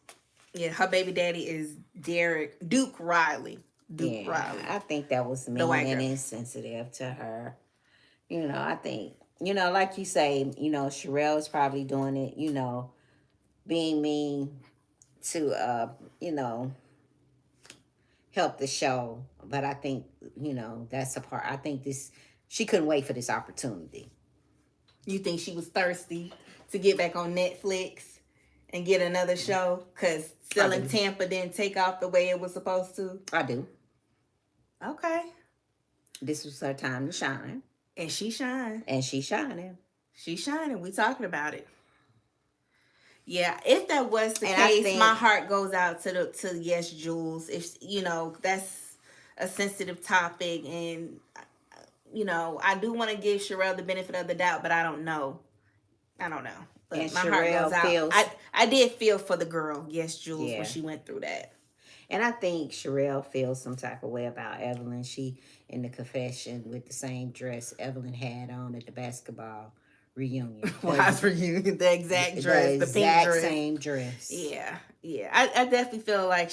Yeah, her baby daddy is Duke Riley. Riley.
I think that was mean and insensitive to her. You know, I think, you know, like you say, you know, Sharelle is probably doing it, you know, being mean to, you know, help the show. But I think, you know, that's a part. I think she couldn't wait for this opportunity.
You think she was thirsty to get back on Netflix and get another show because Selling Tampa didn't take off the way it was supposed to?
I do.
Okay.
This was her time to shine.
And she shined.
And she's shining.
She's shining. We talking about it. Yeah, if that was the case, my heart goes out to Yes Jules. If, you know, that's a sensitive topic, and, you know, I do want to give Sharelle the benefit of the doubt, but I don't know. But and my heart goes out. I did feel for the girl, Yes Jules, when she went through that.
And I think Sharelle feels some type of way about Evelyn. She, in the confession, with the same dress Evelyn had on at the basketball reunion.
Wise reunion, the exact dress, the pink dress.
Same dress.
Yeah. I definitely feel like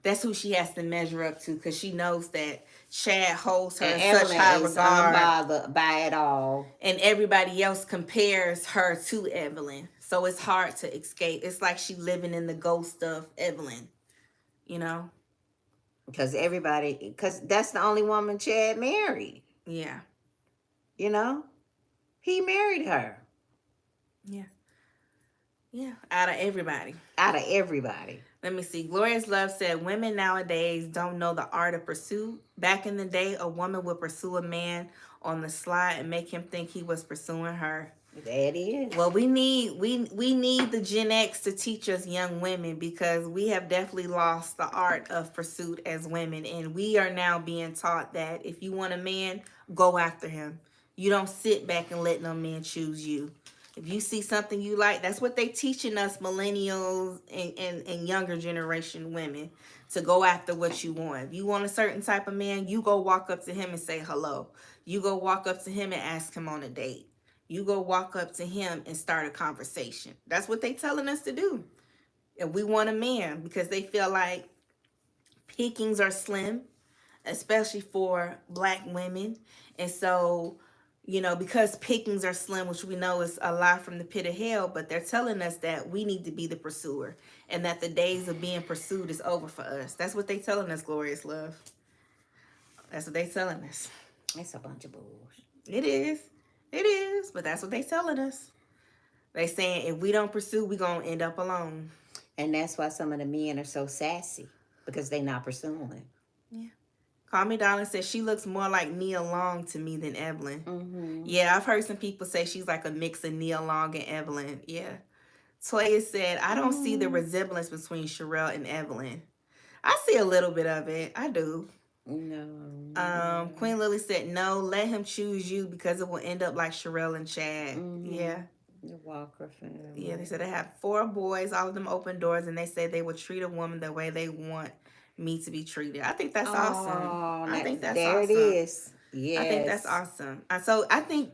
that's who she has to measure up to, because she knows that Chad holds her in such high regard.
Unbothered by it all.
And everybody else compares her to Evelyn. So it's hard to escape. It's like she living in the ghost of Evelyn. You know?
Because that's the only woman Chad married.
Yeah.
You know? He married her.
Yeah. Yeah. Out of everybody. Let me see. Glorious Love said, women nowadays don't know the art of pursuit. Back in the day, a woman would pursue a man on the slide and make him think he was pursuing her.
That is.
Well, we need the Gen X to teach us young women, because we have definitely lost the art of pursuit as women. And we are now being taught that if you want a man, go after him. You don't sit back and let no man choose you. If you see something you like, that's what they teaching us millennials and younger generation women, to go after what you want. If you want a certain type of man, you go walk up to him and say hello. You go walk up to him and ask him on a date. you go walk up to him and start a conversation. That's what they telling us to do. And we want a man because they feel like pickings are slim, especially for black women. And so, because pickings are slim, which we know is a lie from the pit of hell, but they're telling us that we need to be the pursuer and that the days of being pursued is over for us. That's what they telling us, glorious love. That's what they telling us.
That's a bunch of bullshit.
It is. It is. But that's what they telling us. They saying if we don't pursue, we going to end up alone.
And that's why some of the men are so sassy, because they not pursuing.
Yeah. Call Me Darling says she looks more like Nia Long to me than Evelyn.
Mm-hmm.
Yeah, I've heard some people say she's like a mix of Nia Long and Evelyn. Yeah. Toya said, I don't see the resemblance between Sharelle and Evelyn. I see a little bit of it. I do.
No.
Queen Lily said, no, let him choose you because it will end up like Sharelle and Chad.
Mm-hmm.
Yeah.
The Walker family.
Yeah, they said they have 4 boys, all of them open doors, and they said they would treat a woman the way they want me to be treated. I think that's awesome. I think that's
there
awesome.
It is. Yes.
I think that's awesome. So I think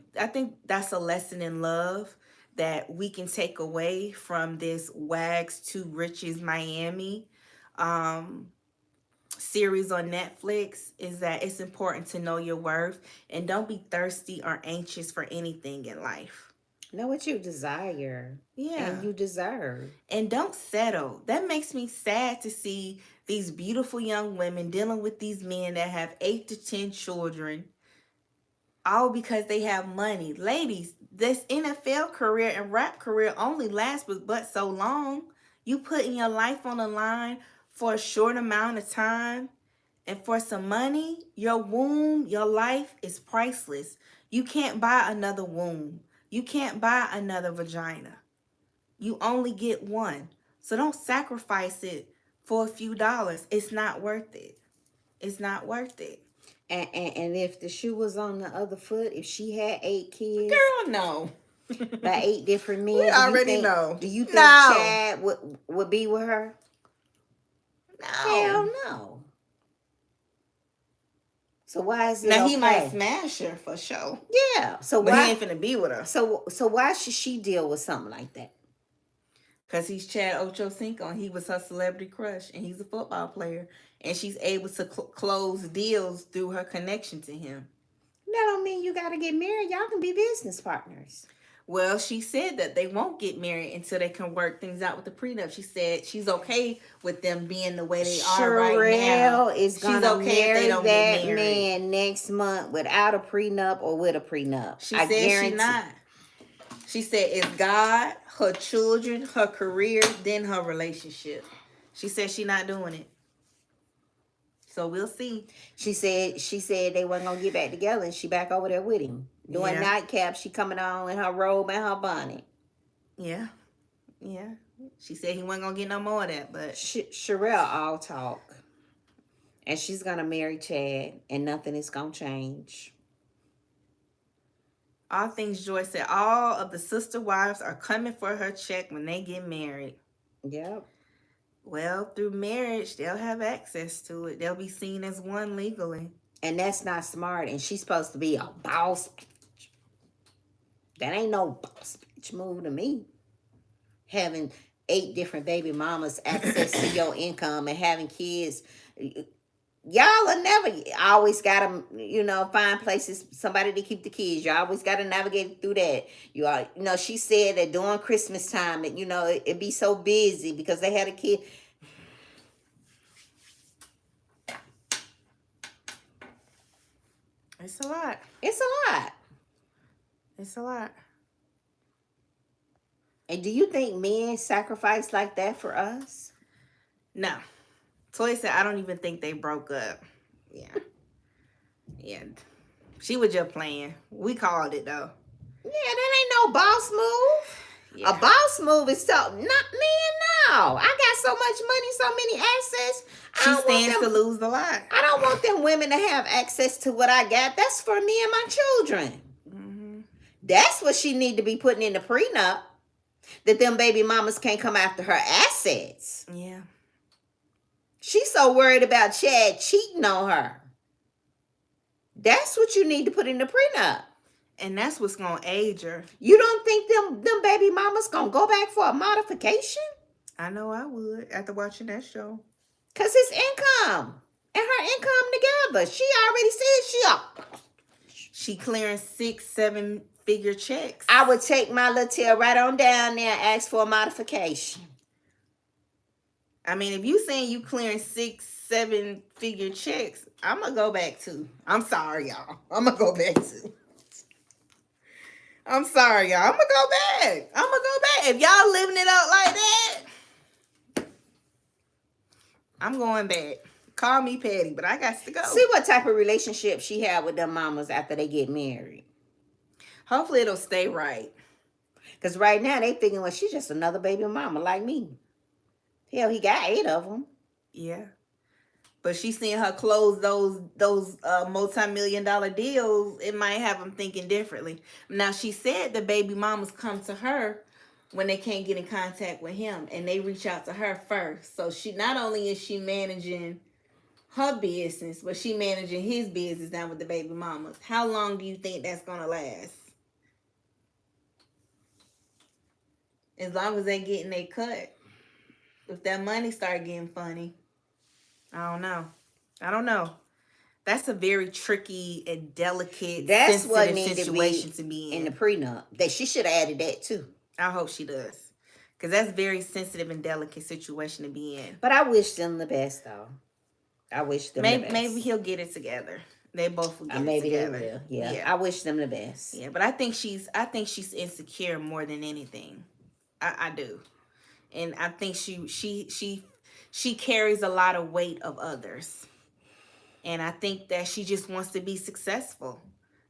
that's a lesson in love that we can take away from this Wags to Riches Miami series on Netflix, is that it's important to know your worth and don't be thirsty or anxious for anything in life.
Know what you desire.
Yeah.
And you deserve.
And don't settle. That makes me sad to see these beautiful young women dealing with these men that have 8 to 10 children, all because they have money. Ladies, this NFL career and rap career only lasts but so long. You putting your life on the line for a short amount of time, and for some money, your womb, your life is priceless. You can't buy another womb. You can't buy another vagina. You only get one. So don't sacrifice it for a few dollars. It's not worth it. It's not worth it.
And if the shoe was on the other foot, if she had 8 kids.
Girl, no.
By 8 different men.
We already know.
Do you think
No.
Chad would be with her?
No.
Hell no. So why is it
now
okay?
he might smash her for sure.
Yeah. So
but
why
he ain't finna be with her.
So why should she deal with something like that?
Because he's Chad Ochocinco and he was her celebrity crush and he's a football player and she's able to close deals through her connection to him.
That don't mean you got to get married. Y'all can be business partners.
Well, she said that they won't get married until they can work things out with the prenup. She said she's okay with them being the way they are right now.
Sharelle is going to marry that man next month without a prenup or with a prenup.
She said she's not. She said it's God, her children, her career, then her relationship. She said she's not doing it. So we'll see.
She said they wasn't gonna get back together, and she back over there with him doing nightcaps. She coming on in her robe and her bonnet.
Yeah. She said he wasn't gonna get no more of that, but
Sharelle all talk, and she's gonna marry Chad, and nothing is gonna change.
All Things Joy said all of the sister wives are coming for her check when they get married.
Yep.
Well, through marriage, they'll have access to it. They'll be seen as one legally.
And that's not smart. And she's supposed to be a boss bitch. That ain't no boss bitch move to me. Having 8 different baby mamas, access to your income, and having kids. Y'all are never always gotta, find places, somebody to keep the kids. You always gotta navigate through that. She said that during Christmas time, it'd be so busy because they had a kid.
It's a lot.
It's a lot.
It's a lot.
And do you think men sacrifice like that for us?
No. Toy said, I don't even think they broke up. Yeah. She was just playing. We called it, though.
Yeah, that ain't no boss move.
Yeah.
A boss move is not man, no. I got so much money, so many assets.
She stands to lose the lot.
I don't want them women to have access to what I got. That's for me and my children.
Mm-hmm.
That's what she need to be putting in the prenup. That them baby mamas can't come after her assets.
Yeah.
She's so worried about Chad cheating on her. That's what you need to put in the prenup.
And that's what's gonna age her.
You don't think them baby mamas gonna go back for a modification?
I know I would after watching that show.
Cause his income and her income together. She already said
She clearing 6-7 figure checks.
I would take my little tail right on down there and ask for a modification.
I mean, if you saying you clearing 6-7 figure checks, I'm gonna go back too. I'm sorry, y'all. I'm gonna go back too. I'm sorry, y'all. I'm gonna go back. I'm gonna go back. If y'all living it up like that, I'm going back. Call me petty, but I got to go.
See what type of relationship she had with them mamas after they get married.
Hopefully it'll stay right.
Because right now they thinking, well, she's just another baby mama like me. Hell, he got 8 of them.
Yeah. But she seeing her close those multi-million-dollar deals, it might have them thinking differently. Now, she said the baby mamas come to her when they can't get in contact with him, and they reach out to her first. So she not only is she managing her business, but she managing his business now with the baby mamas. How long do you think that's gonna last? As long as they getting their cut. If that money start getting funny, I don't know. That's a very tricky and delicate,
That's what
sensitive
needed
situation
to
be
in
in
the prenup. That she should have added that too.
I hope she does. Because that's very sensitive and delicate situation to be in.
But I wish them the best, though. I wish them the best.
Maybe he'll get it together. They both will get it together.
Maybe they will. Yeah. I wish them the best.
Yeah, but I think she's insecure more than anything. I do. And I think she carries a lot of weight of others. And I think that she just wants to be successful.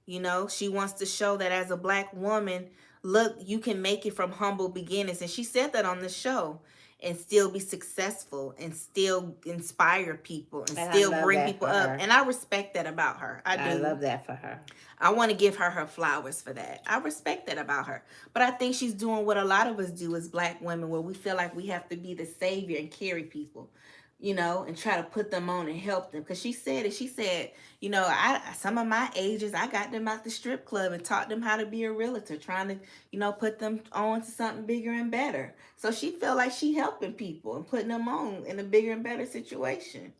You know, she wants to show that as a Black woman, look, you can make it from humble beginnings. And she said that on the show. And still be successful and still inspire people and still bring people up. And I respect that about her. I do.
I love that for her.
I want to give her flowers for that. I respect that about her. But I think she's doing what a lot of us do as Black women, where we feel like we have to be the savior and carry people, you know, and try to put them on and help them. Because she said, you know, some of my ages, I got them out the strip club and taught them how to be a realtor, trying to, you know, put them on to something bigger and better. So she feel like she helping people and putting them on in a bigger and better situation.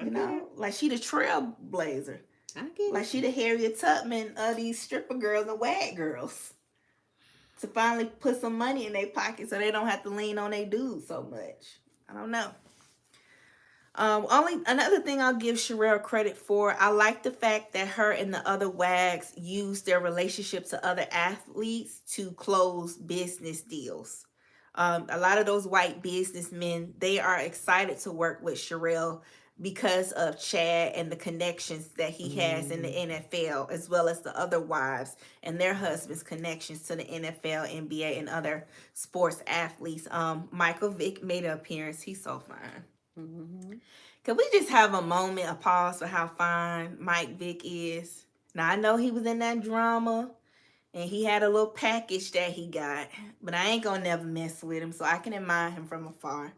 You know, like she the trailblazer. Like she the Harriet Tubman of these stripper girls and wag girls. To finally put some money in their pocket so they don't have to lean on their dudes so much. I don't know. Only another thing I'll give Sharelle credit for, I like the fact that her and the other wags used their relationship to other athletes to close business deals. A lot of those white businessmen, they are excited to work with Sharelle because of Chad and the connections that he has in the NFL, as well as the other wives and their husbands' connections to the NFL, NBA, and other sports athletes. Michael Vick made an appearance. He's so fine. Can we just have a moment, a pause for how fine Mike Vick is? Now, I know he was in that drama, and he had a little package that he got, but I ain't gonna never mess with him, so I can admire him from afar.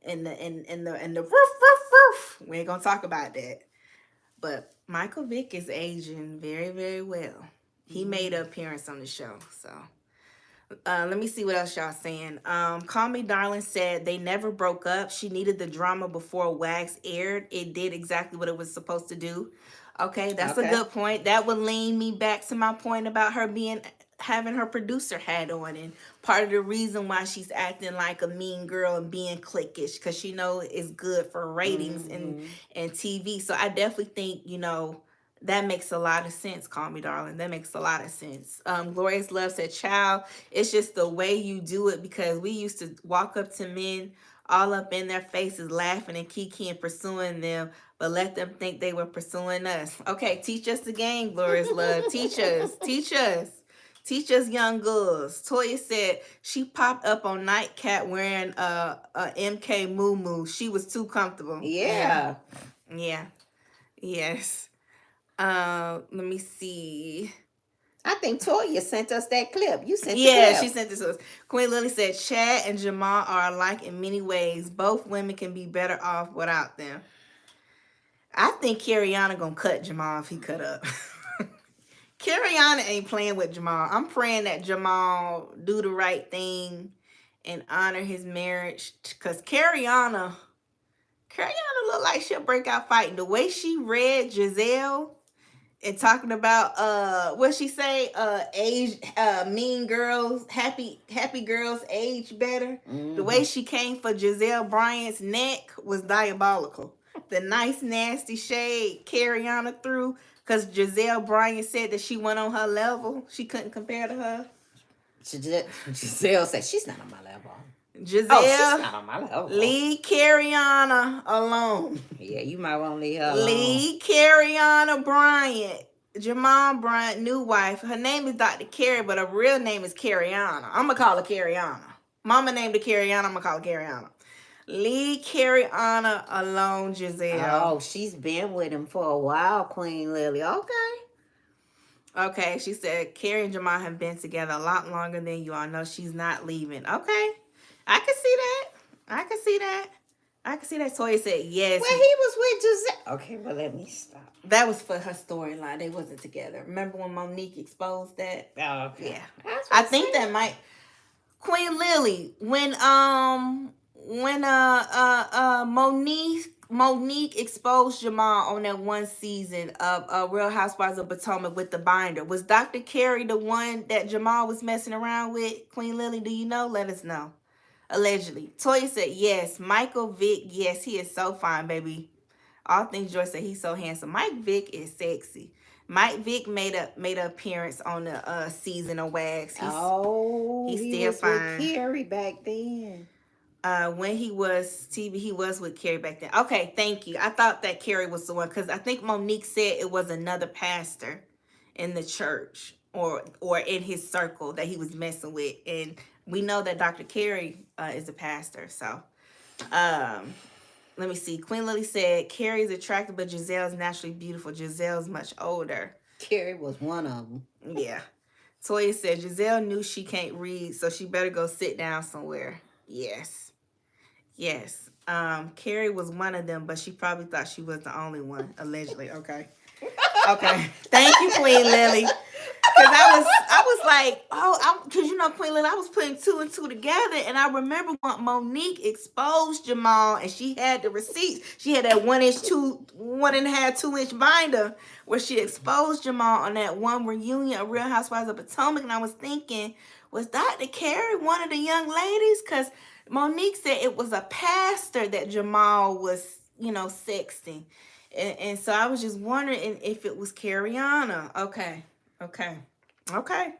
And the roof. We ain't gonna talk about that. But Michael Vick is aging very, very well. He made an appearance on the show, so. Let me see what else y'all saying. Call Me Darling said they never broke up. She needed the drama before Wags aired. It did exactly what it was supposed to do. Okay, that's a good point. That would lean me back to my point about her having her producer hat on, and part of the reason why she's acting like a mean girl and being cliquish, because she know it's good for ratings and TV. So I definitely think, you know, that makes a lot of sense. Call Me Darling. That makes a lot of sense. Glorious Love said, child, it's just the way you do it, because we used to walk up to men all up in their faces laughing and kiki and pursuing them, but let them think they were pursuing us. Okay, teach us the game, Glorious Love. Teach us. Teach us. Teach us, young girls. Toya said she popped up on Nightcat wearing a MK moo. She was too comfortable.
Yeah.
Yes. Let me see.
I think Toya sent us that clip. You sent the
clip.
Yeah,
she sent this to us. Queen Lily said, Chad and Jamal are alike in many ways. Both women can be better off without them. I think Carriana gonna cut Jamal if he cut up. Carriana ain't playing with Jamal. I'm praying that Jamal do the right thing and honor his marriage. Because Carriana look like she'll break out fighting. The way she read Giselle and talking about what she say, age, mean girls, happy girls age better.
Mm-hmm.
The way she came for Giselle Bryant's neck was diabolical. The nice nasty shade Carriana threw, because Giselle Bryant said that she went on her level. She couldn't compare to her.
Giselle said she's not on my level.
Giselle,
she's not on my level.
Leave Carriana alone.
Yeah, you might want to leave her alone.
Leave Carriana Bryant. Jamal Bryant, new wife. Her name is Dr. Carrie, but her real name is Carriana. I'm going to call her Carriana. Mama named her Carriana. I'm going to call her Carriana. Leave Carriana alone, Giselle.
Oh, she's been with him for a while, Queen Lily.
Okay, she said Carrie and Jamal have been together a lot longer than you all know. She's not leaving. Okay, I can see that. I can see that. Toya said yes.
Well, he was with Giselle. Okay, well, let me stop.
That was for her storyline. They wasn't together. Remember when Monique exposed that?
Oh, okay.
Yeah. I think that might... Queen Lily, when Monique exposed Jamal on that one season of Real Housewives of Potomac with the binder, was Dr. Carrie the one that Jamal was messing around with? Queen Lily, do you know? Let us know. Allegedly. Toya said yes. Michael Vick, yes, he is so fine, baby. All things Joy said he's so handsome. Mike Vick is sexy. Mike Vick made an appearance on the season of Wags. He's still
was
fine.
With Carrie back then.
When he was TV, he was with Carrie back then. Okay, thank you. I thought that Carrie was the one, because I think Monique said it was another pastor in the church or in his circle that he was messing with, and we know that Dr. Carrie is a pastor. So, let me see. Queen Lily said Carrie is attractive, but Giselle's naturally beautiful. Giselle's much older.
Carrie was one of them.
Yeah. Toya said Giselle knew she can't read, so she better go sit down somewhere. Yes. Carrie was one of them, but she probably thought she was the only one, allegedly. Okay. Thank you, Queen Lily. Because I was like, because you know, Queen Lily, I was putting two and two together, and I remember when Monique exposed Jamal, and she had the receipts. She had that 1.5, 2 inch binder where she exposed Jamal on that one reunion of Real Housewives of Potomac, and I was thinking, was Dr. Carrie one of the young ladies? Because Monique said it was a pastor that Jamal was, sexting. And so I was just wondering if it was Carriana. Okay.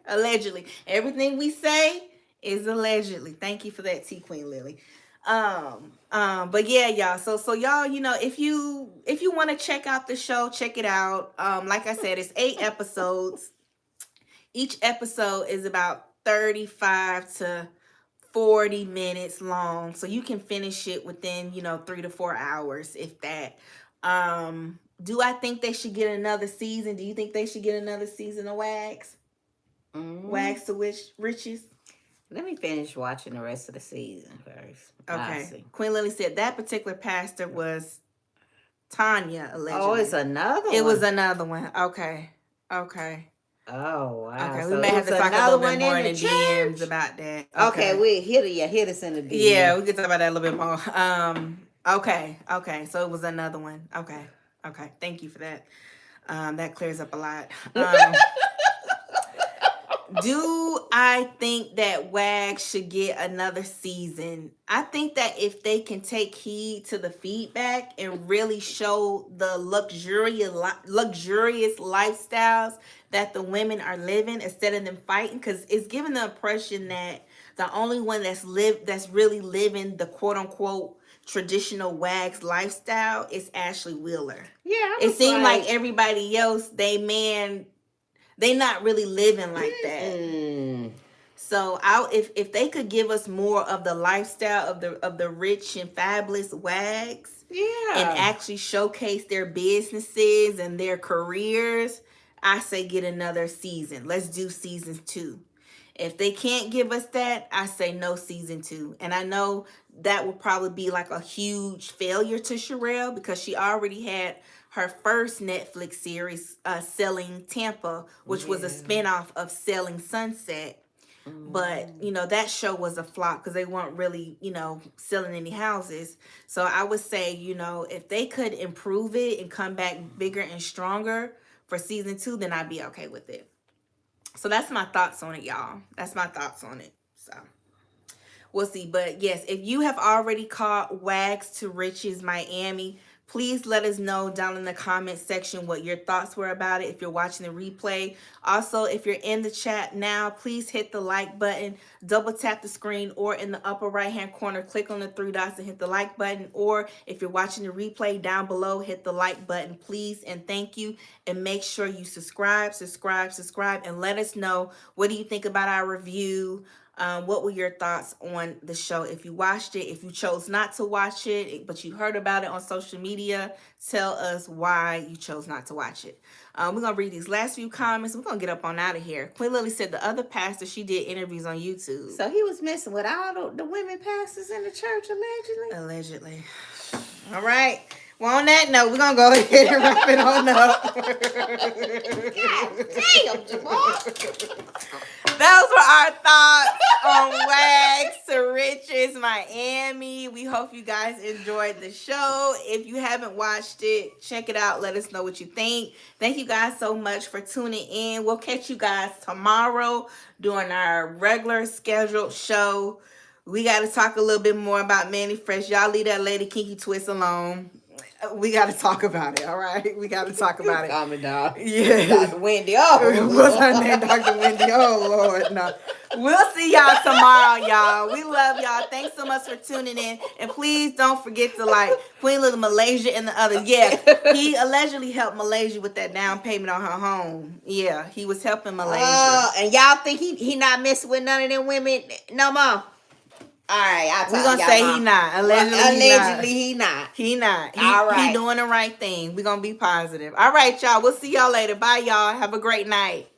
Allegedly. Everything we say is allegedly. Thank you for that, T Queen Lily. But yeah, y'all. So y'all, if you want to check out the show, check it out. Like I said, it's 8 episodes. Each episode is about 35 to 40 minutes long. So you can finish it within, 3 to 4 hours, if that. Do I think they should get another season? Do you think they should get another season of Wags? Wags to Riches?
Let me finish watching the rest of the season first.
Okay. Queen Lily said that particular pastor was Tanya, allegedly.
Oh, it's another one?
It was another one. Okay.
Oh, wow.
Okay,
so
we may have to talk a little bit more in the DMs about that.
Okay, we hit us in the DMs.
Yeah, we can talk about that a little bit more. Okay. So it was another one. Okay. Thank you for that. That clears up a lot. Do I think that Wags should get another season? I think that if they can take heed to the feedback and really show the luxurious lifestyles that the women are living instead of them fighting, because it's giving the impression that the only one that's really living the quote unquote traditional Wags lifestyle is Ashley Wheeler.
Yeah,
it seemed like everybody else, they not really living like that. So if they could give us more of the lifestyle of the rich and fabulous Wags, and actually showcase their businesses and their careers, I say get another season. Let's do seasons 2. If they can't give us that, I say no season 2. And I know that will probably be like a huge failure to Sharelle because she already had her first Netflix series, Selling Tampa, which was a spinoff of Selling Sunset. But, that show was a flop because they weren't really, selling any houses. So I would say, if they could improve it and come back bigger and stronger for season 2, then I'd be okay with it. So that's my thoughts on it, y'all. That's my thoughts on it. So we'll see. But yes, if you have already caught Wags to Riches Miami, please let us know down in the comment section what your thoughts were about it if you're watching the replay. Also, if you're in the chat now, please hit the like button, double tap the screen, or in the upper right hand corner, click on the 3 dots and hit the like button. Or if you're watching the replay down below, hit the like button, please, and thank you. And make sure you subscribe, and let us know, what do you think about our review? What were your thoughts on the show? If you watched it, if you chose not to watch it, but you heard about it on social media, tell us why you chose not to watch it. We're going to read these last few comments. We're going to get up on out of here. Queen Lily said the other pastor, she did interviews on YouTube.
So he was messing with all the women pastors in the church, allegedly?
Allegedly. All right. Well, on that note, we're going to go ahead and wrap it on up.
God damn, Jamal.
Those were our thoughts on Wags to Riches Miami. We hope you guys enjoyed the show. If you haven't watched it, check it out. Let us know what you think. Thank you guys so much for tuning in. We'll catch you guys tomorrow during our regular scheduled show. We got to talk a little bit more about Manny Fresh. Y'all leave that lady Kinky Twist alone. We got to talk about it, all right? We got to talk about it.
Calm it down.
Yeah.
Dr. Wendy. Oh,
what's her name? Dr. Wendy. Oh, Lord. No. We'll see y'all tomorrow, y'all. We love y'all. Thanks so much for tuning in. And please don't forget to like Queen Little Malaysia and the other. Yeah, he allegedly helped Malaysia with that down payment on her home. Yeah, he was helping Malaysia.
And y'all think he not messing with none of them women no more? All right,
we're gonna say he not.
Allegedly, he not.
He not.
All right.
He doing the right thing. We're gonna be positive. All right, y'all. We'll see y'all later. Bye, y'all. Have a great night.